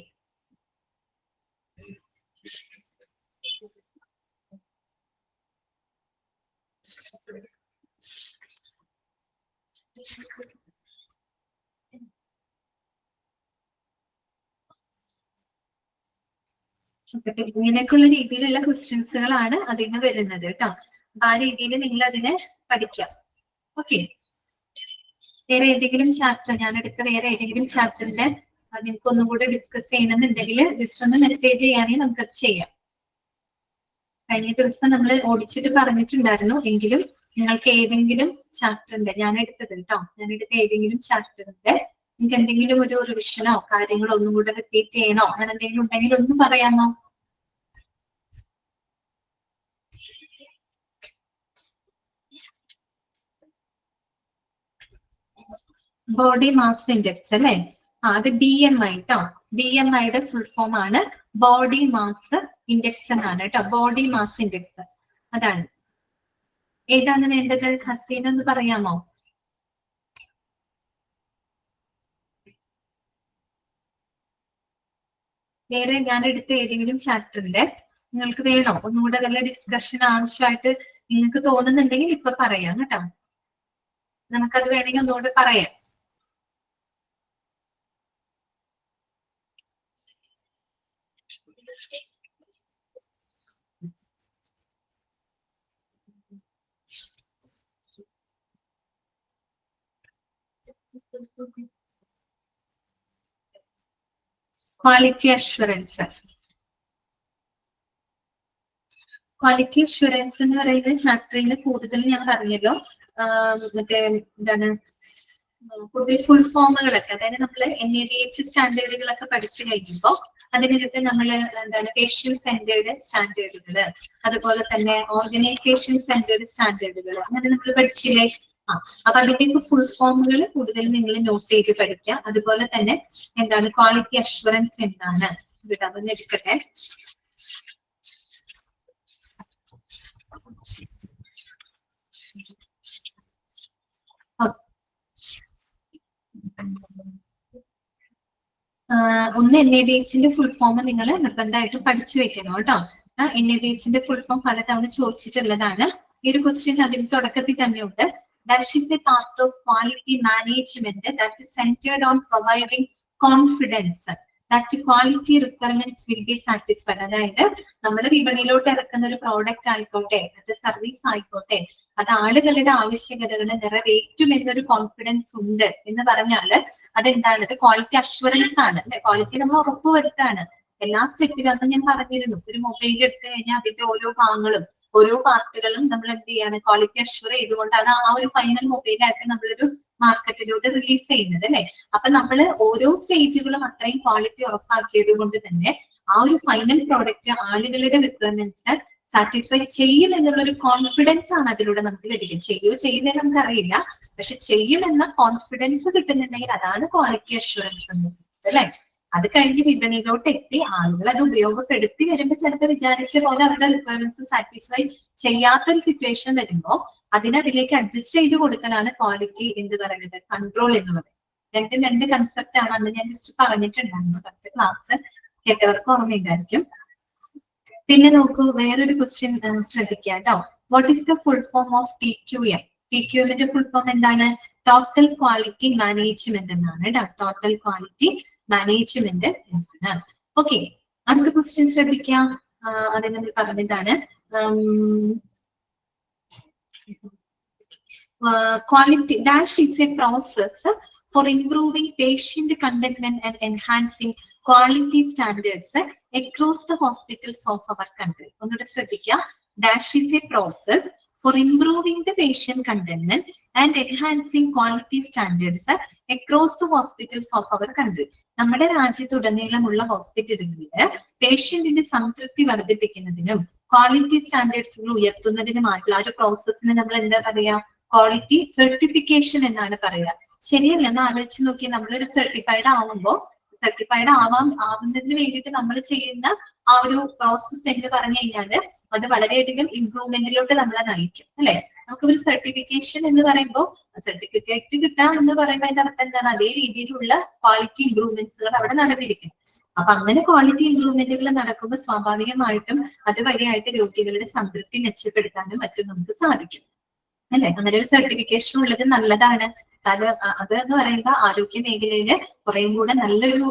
ഇങ്ങനെയൊക്കെയുള്ള രീതിയിലുള്ള ക്വസ്റ്റ്യൻസുകളാണ് അതിൽ നിന്ന് വരുന്നത് കേട്ടോ. ആ രീതിയിൽ നിങ്ങൾ അതിനെ പഠിക്കാം. ഓക്കെ, വേറെ ഏതെങ്കിലും ചാപ്റ്റർ, ഞാൻ എടുത്ത വേറെ ഏതെങ്കിലും ചാപ്റ്ററിന്റെ നിങ്ങൾക്ക് ഒന്നും കൂടെ ഡിസ്കസ് ചെയ്യണമെന്നുണ്ടെങ്കിൽ ജസ്റ്റ് ഒന്ന് മെസ്സേജ് ചെയ്യുകയാണെങ്കിൽ നമുക്കത് ചെയ്യാം. കഴിഞ്ഞ ദിവസം നമ്മൾ ഓടിച്ചിട്ട് പറഞ്ഞിട്ടുണ്ടായിരുന്നു, എങ്കിലും നിങ്ങൾക്ക് ഏതെങ്കിലും ചാപ്റ്ററിന്റെ, ഞാൻ എടുത്തത് കേട്ടോ, ഞാൻ എടുത്ത ഏതെങ്കിലും ചാപ്റ്ററിന്റെ നിങ്ങൾക്ക് എന്തെങ്കിലും ഒരു റിവിഷനോ കാര്യങ്ങളോ ഒന്നും കൂടെ റിപ്പീറ്റ് ചെയ്യണോ അങ്ങനെ എന്തെങ്കിലും ഉണ്ടെങ്കിൽ ഒന്ന് പറയാമോ? ബോഡി മാസ് ഇൻഡെക്സ് അല്ലെ? അത് BMI കേട്ടോ. BMIയുടെ ഫുൾ ഫോം ആണ് ബോഡി മാസ് ഇൻഡെക്സ് എന്നാണ് കേട്ടോ. ബോഡി മാസ് ഇൻഡെക്സ് അതാണ്. ഏതാണ് വേണ്ടത്? ഹസീന ഒന്ന് പറയാമോ? വേറെ ഞാൻ എടുത്ത ഏതെങ്കിലും ചാപ്റ്ററിന്റെ നിങ്ങൾക്ക് വേണോ ഒന്നുകൂടെ വല്ല ഡിസ്കഷൻ ആവശ്യമായിട്ട് നിങ്ങൾക്ക് തോന്നുന്നുണ്ടെങ്കിൽ ഇപ്പൊ പറയാം കേട്ടോ. നമുക്കത് വേണമെങ്കിൽ ഒന്നുകൂടെ പറയാം. Quality assurance. ക്വാളിറ്റി അഷ്വറൻസ് എന്ന് പറയുന്ന ചാപ്റ്ററിൽ കൂടുതൽ ഞാൻ പറഞ്ഞല്ലോ, മറ്റേ എന്താണ് കൂടുതൽ ഫുൾ ഫോമുകളൊക്കെ, അതായത് നമ്മൾ NABH സ്റ്റാൻഡേർഡുകളൊക്കെ പഠിച്ചു കഴിയുമ്പോൾ അതിനകത്ത് നമ്മൾ എന്താണ് പേഷ്യന്റ് സെന്റേർഡ് സ്റ്റാൻഡേർഡുകൾ, അതുപോലെ തന്നെ ഓർഗനൈസേഷൻ സെന്റേർഡ് സ്റ്റാൻഡേർഡുകൾ, അങ്ങനെ നമ്മൾ പഠിച്ചില്ലേ? അപ്പൊ അതിന്റെ ഫുൾ ഫോമുകൾ കൂടുതൽ നിങ്ങൾ നോട്ട് ചെയ്ത് പഠിക്കാം. അതുപോലെ തന്നെ എന്താണ് ക്വാളിറ്റി അഷ്വറൻസ് എന്താണ് അതൊന്ന് എടുക്കട്ടെ. ഒന്ന് NABHന്റെ ഫുൾ ഫോം നിങ്ങൾ നിർബന്ധമായിട്ടും പഠിച്ചു വെക്കണം കേട്ടോ. NABHന്റെ ഫുൾ ഫോം പലതവണ ചോദിച്ചിട്ടുള്ളതാണ്. ഈ ഒരു ക്വസ്റ്റ്യൻ അതിന് തുടക്കത്തിൽ തന്നെ ഉണ്ട്. That is a part of quality management that is centered on providing confidence that quality requirements will be satisfied. അതായത് നമ്മൾ വിപണിയിലോട്ട് ഇറക്കുന്ന ഒരു പ്രോഡക്റ്റ് ആയിക്കോട്ടെ, അത് സർവീസ് ആയിക്കോട്ടെ, അത് ആളുകളുടെ ആവശ്യകതകൾ നിറവേറ്റും എന്നൊരു കോൺഫിഡൻസ് ഉണ്ട് എന്ന് പറഞ്ഞാല് അതെന്താണ്? അത് ക്വാളിറ്റി അഷ്വറൻസ് ആണ്. ക്വാളിറ്റി നമ്മൾ ഉറപ്പുവരുത്താണ് എല്ലാ സ്റ്റെപ്പിലും. അന്ന് ഞാൻ പറഞ്ഞിരുന്നു, ഒരു മൊബൈൽ എടുത്തു കഴിഞ്ഞാൽ അതിന്റെ ഓരോ ഭാഗങ്ങളും ഓരോ പാർട്ടുകളും നമ്മൾ എന്ത് ചെയ്യാണ്? ക്വാളിറ്റി അഷ്വർ ചെയ്തുകൊണ്ടാണ് ആ ഒരു ഫൈനൽ മൊബൈലായിട്ട് നമ്മളൊരു മാർക്കറ്റിലൂടെ റിലീസ് ചെയ്യുന്നത് അല്ലെ? അപ്പൊ നമ്മൾ ഓരോ സ്റ്റേജുകളും അത്രയും ക്വാളിറ്റി ഉറപ്പാക്കിയത് കൊണ്ട് തന്നെ ആ ഒരു ഫൈനൽ പ്രോഡക്റ്റ് ആളുകളുടെ റിക്വയർമെന്റ്സ് സാറ്റിസ്ഫൈ ചെയ്യും എന്നുള്ളൊരു കോൺഫിഡൻസ് ആണ് അതിലൂടെ നമുക്ക് ലഭിക്കും. ചെയ്യുന്നേ നമുക്കറിയില്ല, പക്ഷെ ചെയ്യുമെന്ന കോൺഫിഡൻസ് കിട്ടുന്നുണ്ടെങ്കിൽ അതാണ് ക്വാളിറ്റി അഷ്വറൻസ് എന്ന് അല്ലെ? അത് കഴിഞ്ഞ് വിപണിയിലോട്ട് എത്തി ആളുകൾ അത് ഉപയോഗപ്പെടുത്തി വരുമ്പോൾ ചിലപ്പോൾ വിചാരിച്ച പോലെ അവരുടെ റിക്വയർമെന്റ്സ് സാറ്റിസ്ഫൈ ചെയ്യാത്തൊരു സിറ്റുവേഷൻ വരുമ്പോൾ അതിലേക്ക് അഡ്ജസ്റ്റ് ചെയ്ത് കൊടുക്കലാണ് ക്വാളിറ്റി എന്ന് പറയുന്നത്, കൺട്രോൾ എന്ന് പറയുന്നത് രണ്ടും രണ്ട് കൺസെപ്റ്റ് ആണ്. അന്ന് ഞാൻ ജസ്റ്റ് പറഞ്ഞിട്ടുണ്ടായിരുന്നു. 10th class കേട്ടവർക്ക് ഓർമ്മയുണ്ടായിരിക്കും. പിന്നെ നോക്കൂ, വേറൊരു ക്വസ്റ്റ്യൻ ശ്രദ്ധിക്കുക കേട്ടോ. What is the full form of TQM? TQMന്റെ ഫുൾ ഫോം എന്താണ്? ടോട്ടൽ ക്വാളിറ്റി മാനേജ്മെന്റ് എന്നാണ് കേട്ടോ. ടോട്ടൽ ക്വാളിറ്റി മാനേജ്മെന്റ് എന്നാണ്. ഓക്കെ, അടുത്ത ക്വസ്റ്റ്യൻ ശ്രദ്ധിക്കാം. അത് നമ്മൾ പറഞ്ഞതാണ് quality dash is a process for improving patient contentment and enhancing quality standards across the hospitals of our country. ഒന്നുകൂടെ ശ്രദ്ധിക്കുക. Dash is a process for improving the patient contentment and enhancing quality standards across the hospitals of our country. നമ്മുടെ രാജ്യത്തുടനീളമുള്ള ഹോസ്പിറ്റലുകളിൽ പേഷ്യന്റിന്റെ സംതൃപ്തി വർദ്ധിപ്പിക്കുന്നതിനും quality സ്റ്റാൻഡേർഡ്സുകൾ ഉയർത്തുന്നതിനുമായിട്ടുള്ള ഒരു പ്രോസസ്സിന് നമ്മൾ എന്താ പറയാ? ക്വാളിറ്റി സർട്ടിഫിക്കേഷൻ എന്നാണ് പറയുക. ശരിയല്ല? എന്ന് ആലോചിച്ച് നോക്കി. നമ്മളൊരു സർട്ടിഫൈഡ് ആവുന്നതിന് വേണ്ടിയിട്ട് നമ്മൾ ചെയ്യുന്ന ആ ഒരു പ്രോസസ് എന്ന് പറഞ്ഞു കഴിഞ്ഞാല് അത് വളരെയധികം ഇംപ്രൂവ്മെന്റിലോട്ട് നമ്മളെ നയിക്കും, അല്ലെ? നമുക്കൊരു സർട്ടിഫിക്കേഷൻ എന്ന് പറയുമ്പോൾ സർട്ടിഫിക്കറ്റ് കിട്ടാം എന്ന് പറയുമ്പോൾ അതിന്റെ അർത്ഥം എന്താണ്? അതേ രീതിയിലുള്ള ക്വാളിറ്റി ഇംപ്രൂവ്മെന്റ്സുകൾ അവിടെ നടന്നിരിക്കും. അപ്പൊ അങ്ങനെ ക്വാളിറ്റി ഇംപ്രൂവ്മെന്റുകൾ നടക്കുമ്പോൾ സ്വാഭാവികമായിട്ടും അതുവഴിയായിട്ട് രോഗികളുടെ സംതൃപ്തി മെച്ചപ്പെടുത്താനും മറ്റും നമുക്ക് സാധിക്കും, അല്ലെ? അങ്ങനെ ഒരു സർട്ടിഫിക്കേഷൻ ഉള്ളത് നല്ലതാണ്. കാരണം അത് എന്ന് പറയുമ്പോൾ ആരോഗ്യ മേഖലയില് കുറേയും കൂടെ നല്ലൊരു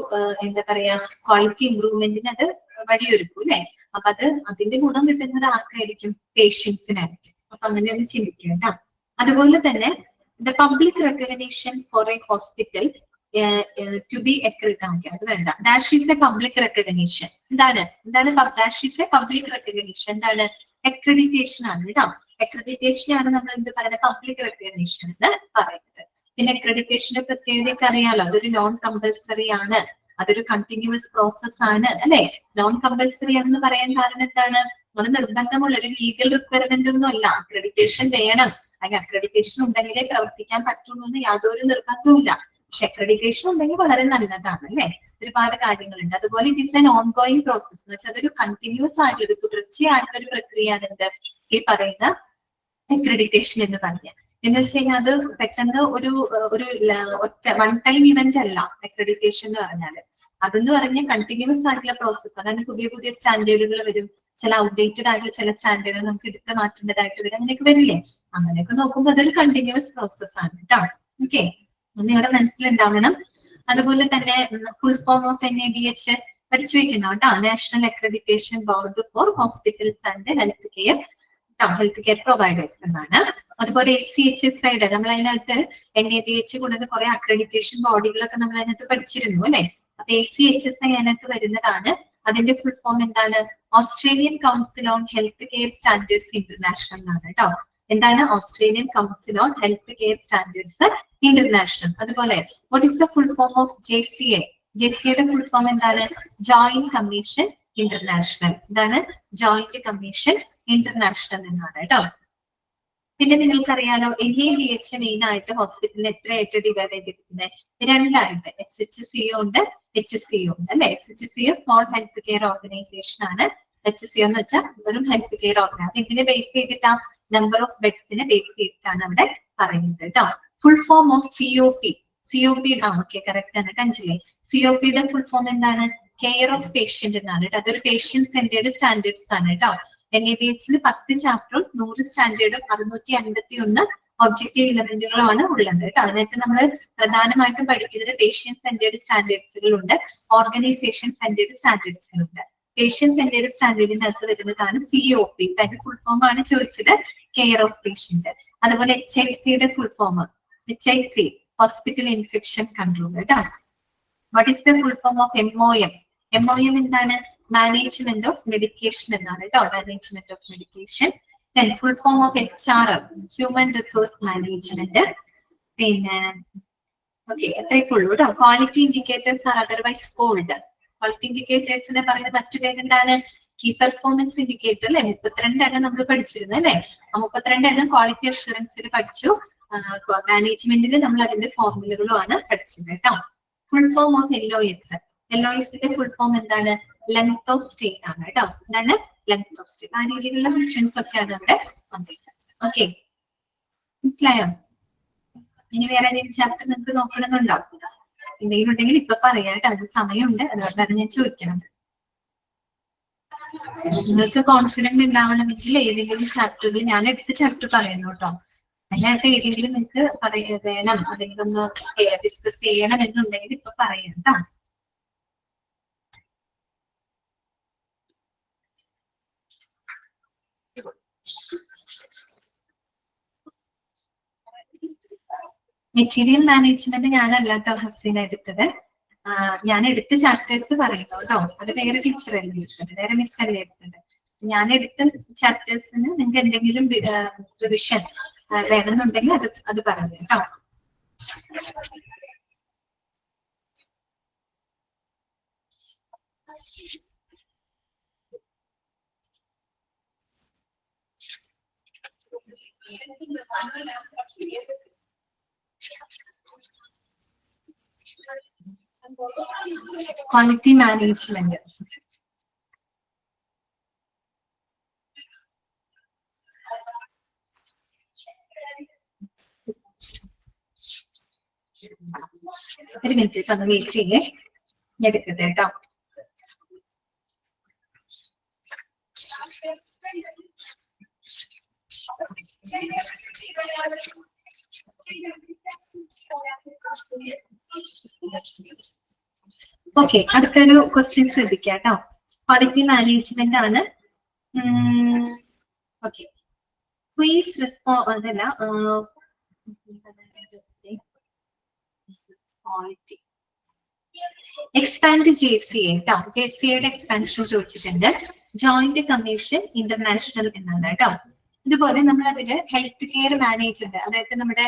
എന്താ പറയാ ക്വാളിറ്റി ഇംപ്രൂവ്മെന്റിന് അത് വഴിയൊരുക്കും, അല്ലെ? അപ്പൊ അതിന്റെ ഗുണം കിട്ടുന്നത് ആർക്കായിരിക്കും? പേഷ്യൻസിനായിരിക്കും. അപ്പൊ അങ്ങനെ ഒന്ന് ചിന്തിക്കുക കേട്ടോ. അതുപോലെ തന്നെ the public recognition for a hospital to be accredited. അത് വേണ്ട. That is a public recognition. എന്താണ് that is a public recognition? എന്താണ്? അക്രഡിറ്റേഷൻ ആണ് കേട്ടോ. അക്രഡിറ്റേഷൻ ആണ് നമ്മൾ എന്ത് പറയുന്നത്? പബ്ലിക് റെക്കഗ്നീഷൻ എന്ന് പറയുന്നത്. പിന്നെ അക്രഡിറ്റേഷന്റെ പ്രത്യേകതയൊക്കെ അറിയാലോ. അതൊരു നോൺ കമ്പൽസറി ആണ്, അതൊരു കണ്ടിന്യൂസ് പ്രോസസ് ആണ്, അല്ലെ? നോൺ കമ്പൽസറി ആണെന്ന് പറയാൻ കാരണം എന്താണ്? അത് നിർബന്ധമുള്ള ഒരു ലീഗൽ റിക്വയർമെന്റ് ഒന്നും അല്ല. അക്രഡിറ്റേഷൻ വേണം, അല്ലെങ്കിൽ അക്രഡിറ്റേഷൻ ഉണ്ടെങ്കിലേ പ്രവർത്തിക്കാൻ പറ്റുള്ളൂ എന്ന് യാതൊരു നിർബന്ധവുമില്ല. പക്ഷെ അക്രഡിറ്റേഷൻ ഉണ്ടെങ്കിൽ വളരെ നല്ലതാണ്, അല്ലെ? ഒരുപാട് കാര്യങ്ങളുണ്ട്. അതുപോലെ it is an on going process എന്ന് വെച്ചാൽ അതൊരു കണ്ടിന്യൂസ് ആയിട്ടുള്ള തുടർച്ചയായിട്ടുള്ള ഒരു പ്രക്രിയയാണ് എന്ത് ഈ പറയുന്ന അക്രഡിറ്റേഷൻ എന്ന് പറഞ്ഞ. എന്ന് വെച്ച് കഴിഞ്ഞാൽ അത് പെട്ടെന്ന് ഒരു വൺ ടൈം ഇവന്റ് അല്ല അക്രഡിറ്റേഷൻ എന്ന് പറഞ്ഞാല്. അതെന്ന് പറഞ്ഞാൽ കണ്ടിന്യൂസ് ആയിട്ടുള്ള പ്രോസസ്. അതായത് പുതിയ പുതിയ സ്റ്റാൻഡേർഡുകൾ വരും, ചില ഔട്ട്ഡേറ്റഡ് ആയിട്ടുള്ള ചില സ്റ്റാൻഡേർഡുകൾ നമുക്ക് എടുത്ത് മാറ്റേണ്ടതായിട്ട് വരും, അങ്ങനെയൊക്കെ വരില്ലേ? അങ്ങനെയൊക്കെ നോക്കുമ്പോൾ അതൊരു കണ്ടിന്യൂസ് പ്രോസസ് ആണ് കേട്ടോ. ഓക്കെ, ഒന്ന് ഇവിടെ മനസ്സിലുണ്ടാവണം. അതുപോലെ തന്നെ ഫുൾ ഫോം ഓഫ് NABH പഠിച്ചു വെക്കണം കേട്ടോ. National accreditation board for hospitals and health care providers എന്നാണ്. അതുപോലെ ACHSID നമ്മൾ അതിനകത്ത് NABH കൂടാതെ കുറെ അക്രഡിറ്റേഷൻ ബോഡികളൊക്കെ നമ്മൾ അതിനകത്ത് പഠിച്ചിരുന്നു, അല്ലെ? അപ്പൊ ACHSI അതിനകത്ത് വരുന്നതാണ്. അതിന്റെ ഫുൾ ഫോം എന്താണ്? Australian council on health care standards international എന്നാണ് കേട്ടോ. എന്താണ്? Australian council on health care standards international. അതുപോലെ what is the full form of JCA? JCAയുടെ ഫുൾ ഫോം എന്താണ്? Joint commission international. എന്താണ്? ജോയിന്റ് കമ്മീഷൻ ഇന്റർനാഷണൽ എന്നാണ് കേട്ടോ. പിന്നെ നിങ്ങൾക്കറിയാലോ NABH മെയിൻ ആയിട്ട് ഹോസ്പിറ്റലിൽ എത്രയായിട്ട് ഡിവൈഡ് ചെയ്തിരിക്കുന്നത്? രണ്ടായിട്ട്. SHCO ഉണ്ട്, HCO ഉണ്ട്, അല്ലെ? SHCO small health care organisation ആണ്. HCO എന്ന് വെച്ചാൽ വെറും ഹെൽത്ത് കെയർ ഓർഗനൈസേഷൻ. ഇതിനെ ബേസ് ചെയ്തിട്ടാ നമ്പർ ഓഫ് ബെഡ്സിനെ ബേസ് ചെയ്തിട്ടാണ് അവിടെ പറയുന്നത് കേട്ടോ. Full form of COP. Okay, correct ആണ്. അഞ്ചിലെ COPയുടെ ഫുൾ ഫോം എന്താണ്? കെയർ ഓഫ് പേഷ്യന്റ് എന്നാണ് കേട്ടോ. അതൊരു പേഷ്യന്റ് സെന്റേർഡ് സ്റ്റാൻഡേർഡ്സ് ആണ് കേട്ടോ. NABHൽ 10 ചാപ്റ്ററും 100 സ്റ്റാൻഡേർഡും 651 ഒബ്ജക്റ്റീവ് ഇലമെന്റുകളാണ് ഉള്ളത് കേട്ടോ. അതിനകത്ത് നമ്മൾ പ്രധാനമായിട്ടും പഠിക്കുന്നത് പേഷ്യന്റ് സെന്റേർഡ് സ്റ്റാൻഡേർഡ്സുകളുണ്ട്, ഓർഗനൈസേഷൻ സെന്റേർഡ് സ്റ്റാൻഡേർഡ്സുകളുണ്ട്. പേഷ്യന്റ് സെന്റേർഡ് സ്റ്റാൻഡേർഡിന്റെ അകത്ത് വരുന്നതാണ് COP. അതിന്റെ ഫുൾ ഫോം ആണ് ചോദിച്ചത്, കെയർ ഓഫ് പേഷ്യന്റ്. അതുപോലെ HICയുടെ full form HIC, hospital infection control കേട്ടോ. What is the full form of MOM? MOM എന്താണ്? മാനേജ്മെന്റ് ഓഫ് മെഡിക്കേഷൻ എന്നാണ് കേട്ടോ. Management of medication. Then full form of HRM, human resource management. പിന്നെ okay, എത്രയൊക്കെ ഉള്ളൂ കേട്ടോ. Quality indicators are otherwise called. Quality ഇൻഡിക്കേറ്റേഴ്സിനെ പറയുന്ന മറ്റു പേര് എന്താണ്? കീ പെർഫോമൻസ് ഇൻഡിക്കേറ്റർ, അല്ലെ? 32 നമ്മൾ പഠിച്ചിരുന്നു, അല്ലെ? 32 ക്വാളിറ്റി അഷുറൻസിൽ പഠിച്ചു. മാനേജ്മെന്റിൽ നമ്മൾ അതിന്റെ ഫോർമുലകളുമാണ് പഠിച്ചത് കേട്ടോ. Full form of LOS. LOSന്റെ ഫുൾ ഫോം എന്താണ്? ലെങ്ത് ഓഫ് സ്റ്റേ ആണ് കേട്ടോ. എന്താണ്? Length of stay. ആ രീതിയിലുള്ള ക്വസ്റ്റ്യൻസ് ഒക്കെയാണ് അവിടെ വന്നിട്ടുള്ളത്. ഓക്കെ, മനസ്സിലായോ? ഇനി വേറെ ഏതെങ്കിലും ചാപ്റ്റർ നിങ്ങൾക്ക് നോക്കണമെന്നുണ്ടോ? എന്തെങ്കിലും ഉണ്ടെങ്കിൽ ഇപ്പൊ പറയാം കേട്ടോ, അത് സമയമുണ്ട്, അതുകൊണ്ടാണ് ഞാൻ ചോദിക്കുന്നത്. നിങ്ങൾക്ക് കോൺഫിഡന്റ് ഉണ്ടാവണമെങ്കിൽ ഏതെങ്കിലും ചാപ്റ്ററിൽ ഞാൻ എടുത്ത ചാപ്റ്റർ പറയുന്നു കേട്ടോ, അതിനകത്ത് ഏതെങ്കിലും നിങ്ങൾക്ക് വേണം അല്ലെങ്കിൽ ഒന്ന് ഡിസ്കസ് ചെയ്യണം എന്നുണ്ടെങ്കിൽ ഇപ്പൊ പറയാം കേട്ടോ. മെറ്റീരിയൽ മാനേജ്മെന്റ് ഞാനല്ല കേട്ടോ ഹസീന എടുത്തത്. ഞാൻ എടുത്ത ചാപ്റ്റേഴ്സ് പറയുന്നു കേട്ടോ, അത് വേറെ ടീച്ചറല്ലേ എടുത്തത്, വേറെ മിസ്സല്ലേ എടുത്തത്. ഞാൻ എടുത്ത ചാപ്റ്റേഴ്സിന് നിങ്ങൾക്ക് എന്തെങ്കിലും റിവിഷൻ വേണമെന്നുണ്ടെങ്കിൽ അത് പറഞ്ഞു കേട്ടോ. ക്വാളിറ്റി മാനേജ്മെന്റ് ഒരു മിനിറ്റ് ഒന്ന് വെയിറ്റ് ചെയ്യേ, ഞാൻ എടുക്കട്ടെ കേട്ടോ. ഓക്കെ, അടുത്തൊരു ക്വസ്റ്റ്യൻ ശ്രദ്ധിക്കാം കേട്ടോ. ക്വാളിറ്റി മാനേജ്മെന്റ് ആണ്. ഓക്കെ, ക്വീസ് അതല്ല, ക്വാളിറ്റി എക്സ്പാൻഡ് JCA കേട്ടോ. JCAയുടെ എക്സ്പാൻഷൻ ചോദിച്ചിട്ടുണ്ട്. ജോയിന്റ് കമ്മീഷൻ ഇന്റർനാഷണൽ എന്നാണ് കേട്ടോ. ഇതുപോലെ നമ്മൾ അതില് ഹെൽത്ത് കെയർ മാനേജർ, അതായത് നമ്മുടെ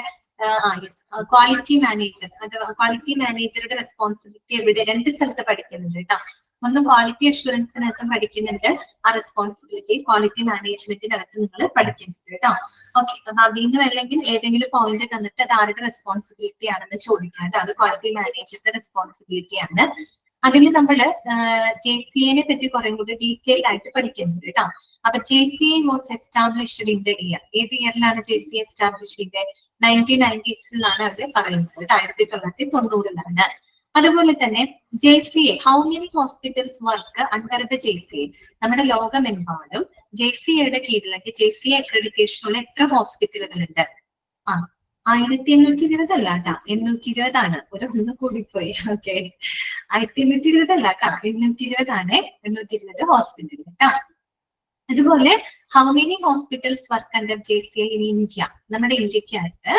ക്വാളിറ്റി മാനേജർ, അത് ക്വാളിറ്റി മാനേജറുടെ റെസ്പോൺസിബിലിറ്റി എവിടെ രണ്ട് സ്ഥലത്ത് പഠിക്കുന്നുണ്ട് കേട്ടോ. ഒന്ന് ക്വാളിറ്റി അഷുറൻസിനകത്തും പഠിക്കുന്നുണ്ട് ആ റെസ്പോൺസിബിലിറ്റി, ക്വാളിറ്റി മാനേജ്മെന്റിനകത്ത് നിങ്ങൾ പഠിക്കുന്നുണ്ട് കേട്ടോ. ഓക്കെ, അപ്പൊ അതിൽ നിന്ന് അല്ലെങ്കിൽ ഏതെങ്കിലും പോയിന്റ് തന്നിട്ട് അത് ആരുടെ റെസ്പോൺസിബിലിറ്റി ആണെന്ന് ചോദിക്കാം കേട്ടോ. അത് ക്വാളിറ്റി മാനേജറുടെ റെസ്പോൺസിബിലിറ്റി ആണ്. അതിൽ നമ്മള് JCAനെ പറ്റി കുറെ കൂടി ഡീറ്റെയിൽഡ് ആയിട്ട് പഠിക്കുന്നുണ്ട് കേട്ടോ. അപ്പൊ JCA was established in the year, ഏത് ഇയറിലാണ് JCA എസ്റ്റാബ്ലിഷ് ചെയ്തത്? 1990s അവർ പറയുന്നത്, 1990-ലാണ്. അതുപോലെ തന്നെ JCA, how many hospitals work under the JCA? നമ്മുടെ ലോകമെമ്പാടും JCAയുടെ കീഴിലേക്ക് JCA അക്രഡിറ്റേഷനുള്ള എത്ര ഹോസ്പിറ്റലുകളുണ്ട്? 1820 അല്ല കേട്ടോ, 820 ആണ്. ഒന്ന് കൂടിപ്പോയി. ഓക്കെ, 1820 അല്ല കേട്ടോ, 820 ആണ്. 820 ഹോസ്പിറ്റൽ കേട്ടോ. അതുപോലെ how many hospitals work under JCA in India? നമ്മുടെ ഇന്ത്യക്കകത്ത്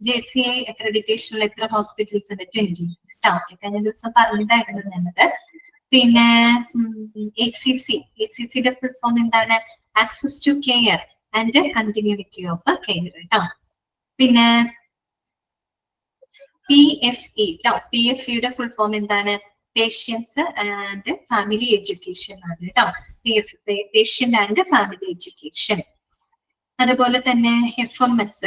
JCA അക്രഡിറ്റേഷനുള്ള എത്ര ഹോസ്പിറ്റൽസ് ഉണ്ട്? 20 കേട്ടോ. ഓക്കെ, കഴിഞ്ഞ ദിവസം പറഞ്ഞതായിരുന്നു ഞാനത്. പിന്നെ ACCയുടെ ഫുൾ ഫോം എന്താണ്? Access to care and continuity of care കേട്ടോ. പിന്നെ PFE കേട്ടോ. PFEയുടെ ഫുൾ ഫോം എന്താണ്? പേഷ്യൻസ് ആൻഡ് ഫാമിലി എഡ്യൂക്കേഷൻ ആണ് കേട്ടോ. Patient and family education. അതുപോലെ തന്നെ FMS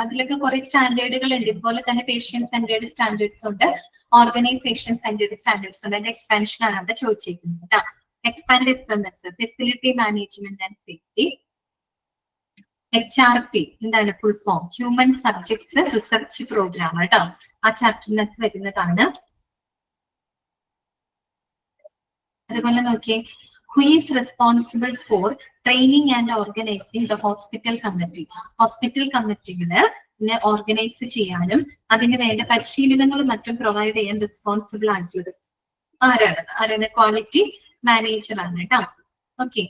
അതിലൊക്കെ കുറെ സ്റ്റാൻഡേർഡുകൾ ഉണ്ട്. ഇതുപോലെ തന്നെ പേഷ്യന്റ് സെന്റേർഡ് സ്റ്റാൻഡേർഡ്സ് ഉണ്ട്, ഓർഗനൈസേഷൻ സെന്റേർഡ് സ്റ്റാൻഡേർഡ്സ് ഉണ്ട്. അതിന്റെ എക്സ്പാൻഷൻ ആണ് അവിടെ ചോദിച്ചിരിക്കുന്നത് കേട്ടോ. Expand FMS, facility management and safety. HRP എന്താണ് full form? Human subjects research programme കേട്ടോ. ആ ചാപ്റ്ററിനകത്ത് വരുന്നതാണ്. അതുപോലെ നോക്കിയേ, who is responsible for training and organizing the hospital committee? Hospital കമ്മിറ്റികളെ ഓർഗനൈസ് ചെയ്യാനും അതിന് വേണ്ട പരിശീലനങ്ങളും മറ്റും പ്രൊവൈഡ് ചെയ്യാൻ റെസ്പോൺസിബിൾ ആയിട്ടുള്ളത് ആരാണ്? ക്വാളിറ്റി മാനേജർ ആണ് കേട്ടോ. ഓക്കെ,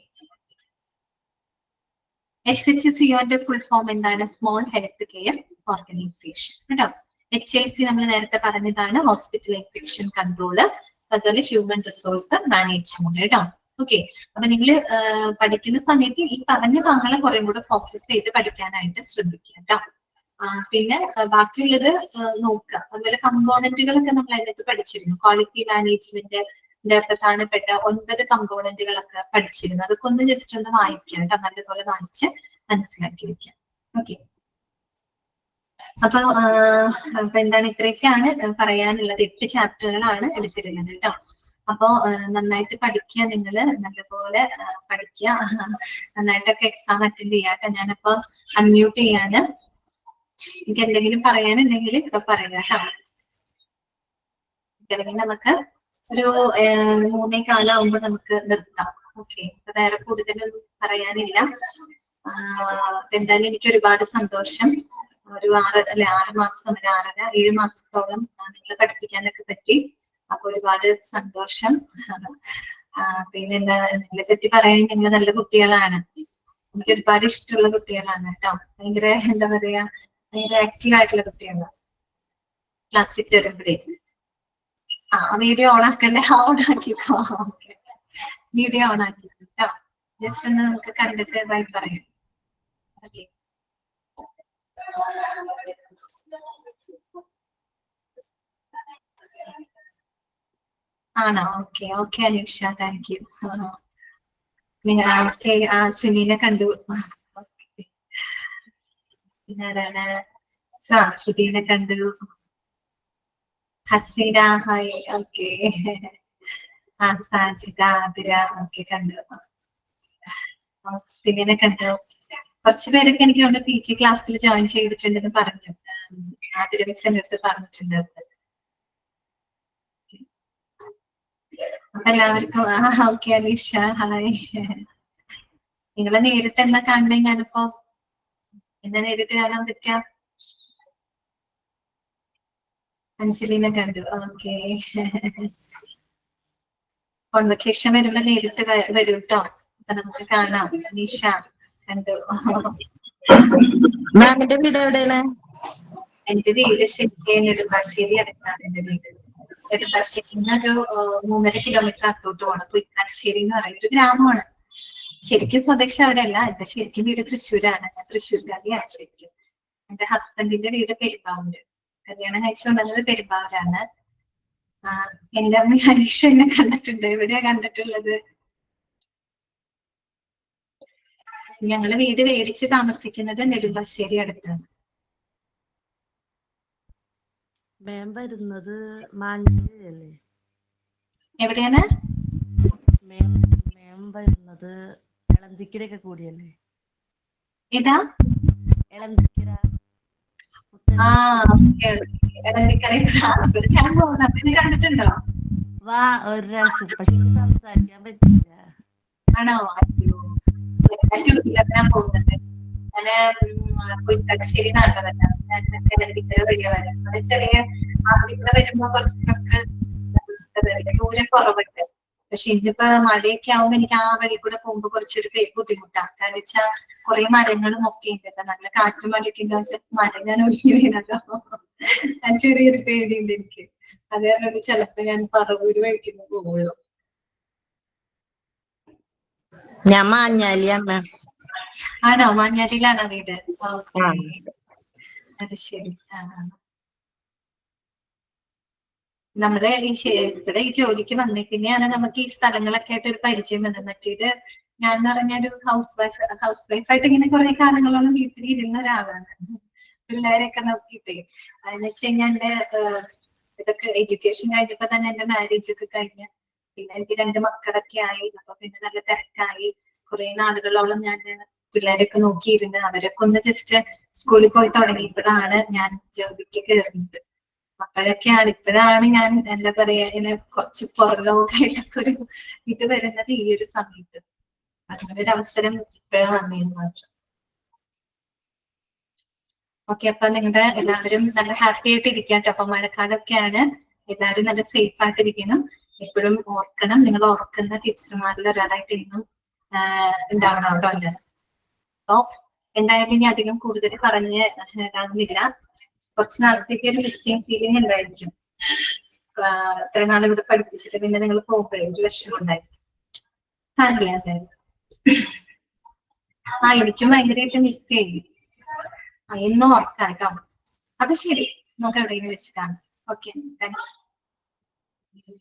SHCOന്റെ ഫുൾ ഫോം എന്താണ്? സ്മോൾ ഹെൽത്ത് കെയർ ഓർഗനൈസേഷൻ കേട്ടോ. HIC നമ്മൾ നേരത്തെ പറഞ്ഞതാണ്, ഹോസ്പിറ്റൽ ഇൻഫെക്ഷൻ കൺട്രോള്. അതുപോലെ ഹ്യൂമൻ റിസോഴ്സ് മാനേജ്മെന്റ് കേട്ടോ. ഓക്കെ, അപ്പൊ നിങ്ങൾ പഠിക്കുന്ന സമയത്ത് ഈ പറഞ്ഞ ഭാഗങ്ങളെ കുറെ കൂടെ ഫോക്കസ് ചെയ്ത് പഠിക്കാനായിട്ട് ശ്രദ്ധിക്കുക കേട്ടോ. പിന്നെ ബാക്കിയുള്ളത് നോക്കുക. അതുപോലെ കമ്പോണന്റുകളൊക്കെ നമ്മൾ അതിനകത്ത് പഠിച്ചിരുന്നു. ക്വാളിറ്റി മാനേജ്മെന്റിന്റെ പ്രധാനപ്പെട്ട 9 കമ്പോണന്റുകളൊക്കെ പഠിച്ചിരുന്നു. അതൊക്കെ ഒന്ന് ജസ്റ്റ് ഒന്ന് വായിക്കുക കേട്ടോ, നല്ലപോലെ വായിച്ച് മനസ്സിലാക്കി വെക്കാം. ഓക്കെ, അപ്പൊ എന്താണ്, ഇത്രയൊക്കെയാണ് പറയാനുള്ളത്. 8 ചാപ്റ്ററുകളാണ് എടുത്തിരുന്നത് കേട്ടോ. അപ്പോ നന്നായിട്ട് പഠിക്കുക, നിങ്ങള് നല്ലപോലെ പഠിക്കുക, നന്നായിട്ടൊക്കെ എക്സാം അറ്റൻഡ് ചെയ്യാട്ടെ. ഞാനിപ്പോ അൺമ്യൂട്ട് ചെയ്യാണ്. എനിക്ക് എന്തെങ്കിലും പറയാനുണ്ടെങ്കിൽ ഇപ്പൊ പറയാം കേട്ടോ. അല്ലെങ്കിൽ നമുക്ക് ഒരു 3:15 നമുക്ക് നിർത്താം. ഓക്കെ, വേറെ കൂടുതലൊന്നും പറയാനില്ല. എന്തായാലും എനിക്ക് ഒരുപാട് സന്തോഷം. ഒരു 6 മാസം, ഒരു 6.5 7 മാസത്തോളം നിങ്ങളെ പഠിപ്പിക്കാനൊക്കെ പറ്റി. അപ്പൊ ഒരുപാട് സന്തോഷം. പിന്നെ എന്താ നിങ്ങളെ പറ്റി പറയാൻ, നിങ്ങൾ നല്ല കുട്ടികളാണ്. എനിക്ക് ഒരുപാട് ഇഷ്ടമുള്ള കുട്ടികളാണ് കേട്ടോ. ഭയങ്കര എന്താ പറയാ, ഭയങ്കര ആക്റ്റീവ് ആയിട്ടുള്ള കുട്ടികളാണ്. ക്ലാസ്സിൽ കയറുമ്പോഴേ വീഡിയോ ഓൺ ആക്കണ്ടേ? ഓൺ ആക്കിക്കോ. ഓക്കെ, വീഡിയോ ഓൺ ആക്കി കേട്ടോ. ജസ്റ്റ് ഒന്ന് നമുക്ക് കണ്ടിട്ട് ബൈ പറയാം. ഓക്കെ, ആണോ? Okay okay Aneesha, thank you. നിങ്ങൾ സിമീനെ കണ്ടു. പിന്നെ ആരാണ്? ശ്രീനെ കണ്ടു. ഹസീന ഹായ്. ഓക്കെ, സാജിദ, ആതിര ഒക്കെ കണ്ടു. സിമീനെ കണ്ടു. കുറച്ചു പേരൊക്കെ എനിക്ക് തോന്നുന്നു PG ക്ലാസ്സിൽ ജോയിൻ ചെയ്തിട്ടുണ്ടെന്ന് പറഞ്ഞു. ആതിര മിസ്സിന്റെ അടുത്ത് പറഞ്ഞിട്ടുണ്ട്. അപ്പൊ എല്ലാവർക്കും ഓക്കെ അലീഷ ഹായ്. നിങ്ങളെ നേരിട്ട് എന്നാ കാണണേ? ഞാനിപ്പോ എന്നാ നേരിട്ട് കാണാൻ പറ്റാ? അഞ്ജലിനെ കണ്ടു. ഓക്കെ, കോൺവെക്കേഷൻ വരുമ്പോ നേരിട്ട് വരും കേട്ടോ. അപ്പൊ നമുക്ക് കാണാം. അനീഷ കണ്ടു. മാമിന്റെ വീട് എവിടെയാണ്? എന്റെ വീട് ശരിക്കും നെടുമ്പാശ്ശേരി അടുത്താണ്. എന്റെ വീട് നെടുമ്പാശ്ശേരി ഒരു 3.5 കിലോമീറ്റർ അത്തോട്ട് പോകണം. പുൽക്കാശ്ശേരി എന്ന് പറയുന്ന ഒരു ഗ്രാമമാണ്. ശരിക്കും സ്വദേശം അവിടെയല്ല. എന്റെ ശരിക്കും വീട് തൃശ്ശൂരാണ്. ഞാൻ തൃശ്ശൂർക്കാരിയാണ് ശരിക്കും. എന്റെ ഹസ്ബൻഡിന്റെ വീട് പെരുമ്പാവൂര്. കല്യാണം കഴിച്ചുകൊണ്ടുവന്നത് പെരുമ്പാവൂരാണ്. എന്റെ അമ്മ ഹരീഷ എന്നെ കണ്ടിട്ടുണ്ട്. എവിടെയാ കണ്ടിട്ടുള്ളത്? ഞങ്ങള് വീട് മേടിച്ച് താമസിക്കുന്നത് നെടുമ്പാശ്ശേരി അടുത്താണ്. മാം വരുന്നത് മാഞ്ഞാലിയല്ലേ? എവിടെയാണ് മാം വരുന്നത്? എളന്തിക്കരയൊക്കെ കൂടിയല്ലേ? ഏതാ? എളന്തിക്കര. ഞാൻ പോകുന്നത് കണ്ടിട്ടുണ്ടോ? വാ ഒരു പ്രാവശ്യം, പക്ഷെ സംസാരിക്കാൻ പറ്റില്ല. ആണോ? അയ്യോ, ഞാൻ പോകുന്നുണ്ട്. ഞാന് പുൽക്കാശ്ശേരി നാട്ടവല്ല. ഞാൻ എളന്തിക്കര വഴിയാ വരാം. അത് ചെറിയ ഇവിടെ വരുമ്പോ കുറച്ചൊക്കെ ദൂരം കുറവുണ്ട്. പക്ഷെ ഇന്നിപ്പോ മഴയൊക്കെ ആവുമ്പോ എനിക്ക് ആ വഴി കൂടെ പോകുമ്പോ കുറച്ചൊരു ബുദ്ധിമുട്ടാണ്. കാരണം വെച്ചാൽ കുറെ മരങ്ങളും ഒക്കെ ഉണ്ട്. നല്ല കാറ്റും മഴയൊക്കെ ഉണ്ടോ വെച്ചാൽ മരം ഞാൻ ഒഴിഞ്ഞു വീണല്ലോ. ഞാൻ ചെറിയൊരു പേടിയുണ്ട് എനിക്ക്. അത് കാരണം ചിലപ്പോ ഞാൻ പറവൂര് വഴിക്കുന്നു പോകുള്ളൂ. ഞാൻ മാഞ്ഞാലിയാണ്. ആണോ? മാഞ്ഞാലിയിലാണോ വീട്? ഓക്കെ, അത് ശരി. നമ്മുടെ ഇവിടെ ഈ ജോലിക്ക് വന്നേ പിന്നെയാണ് നമുക്ക് ഈ സ്ഥലങ്ങളൊക്കെ ആയിട്ട് ഒരു പരിചയം വന്നത്. മറ്റേത് ഞാൻ എന്ന് പറഞ്ഞ ഒരു ഹൗസ് വൈഫായിട്ട് ഇങ്ങനെ കുറെ കാലങ്ങളോളം വീട്ടിൽ ഇരുന്ന ഒരാളാണ്. പിള്ളേരെയൊക്കെ നോക്കിയിട്ടേ. അതെന്ന് വെച്ച് കഴിഞ്ഞാൽ എന്റെ ഇതൊക്കെ എഡ്യൂക്കേഷൻ കഴിഞ്ഞപ്പോ തന്നെ എന്റെ മാരേജ് ഒക്കെ കഴിഞ്ഞ് പിന്നെ എനിക്ക് 2 മക്കളൊക്കെ ആയി. അപ്പൊ പിന്നെ നല്ല തിരക്കായി. കുറെ നാളുകളോളം ഞാൻ പിള്ളേരൊക്കെ നോക്കിയിരുന്ന് അവരൊക്കെ ഒന്ന് ജസ്റ്റ് സ്കൂളിൽ പോയി തുടങ്ങിയപ്പോഴാണ് ഞാൻ ജോലിക്ക് കയറുന്നത്. അപ്പോഴൊക്കെയാണ് ഇപ്പോഴാണ് ഞാൻ എന്താ പറയാ ഇങ്ങനെ കുറച്ച് പുറലോകമായിട്ടൊക്കെ ഒരു ഇത് വരുന്നത് ഈ ഒരു സമയത്ത്. അങ്ങനൊരു അവസരം ഇപ്പോഴാണ് വന്നതെന്ന് മാത്രം. ഓക്കെ, അപ്പൊ നിങ്ങളുടെ എല്ലാവരും നല്ല ഹാപ്പി ആയിട്ട് ഇരിക്കട്ടോ. അപ്പൊ മഴക്കാലമൊക്കെയാണ്. എല്ലാവരും നല്ല സേഫ് ആയിട്ടിരിക്കണം. എപ്പോഴും ഓർക്കണം, നിങ്ങൾ ഓർക്കുന്ന ടീച്ചർമാരിൽ ഒരാളായിട്ട് ഇന്നും ഉണ്ടാവണം അവിടെ ഉണ്ട്. അപ്പൊ എന്തായാലും ഇനി അധികം കൂടുതൽ പറഞ്ഞ് ഇടാവുന്നില്ല. കുറച്ച് നാളത്തേക്ക് ഒരു മിസ്സിംഗ് ഫീലിംഗ് ഉണ്ടായിരിക്കും. ഇത്രയും നാൾ ഇവിടെ പഠിപ്പിച്ചിട്ട് പിന്നെ നിങ്ങൾ പോകുമ്പോഴേ ഒരു വിഷമം ഉണ്ടായിരിക്കും. അറിയാം എന്തായാലും. എനിക്കും ഭയങ്കരമായിട്ട് മിസ് ചെയ്യും. എന്നും ഓർക്കാം കേട്ടോ. അപ്പൊ ശരി, നമുക്ക് എവിടെയെങ്കിലും വെച്ച് കാണാം. Okay, thank you.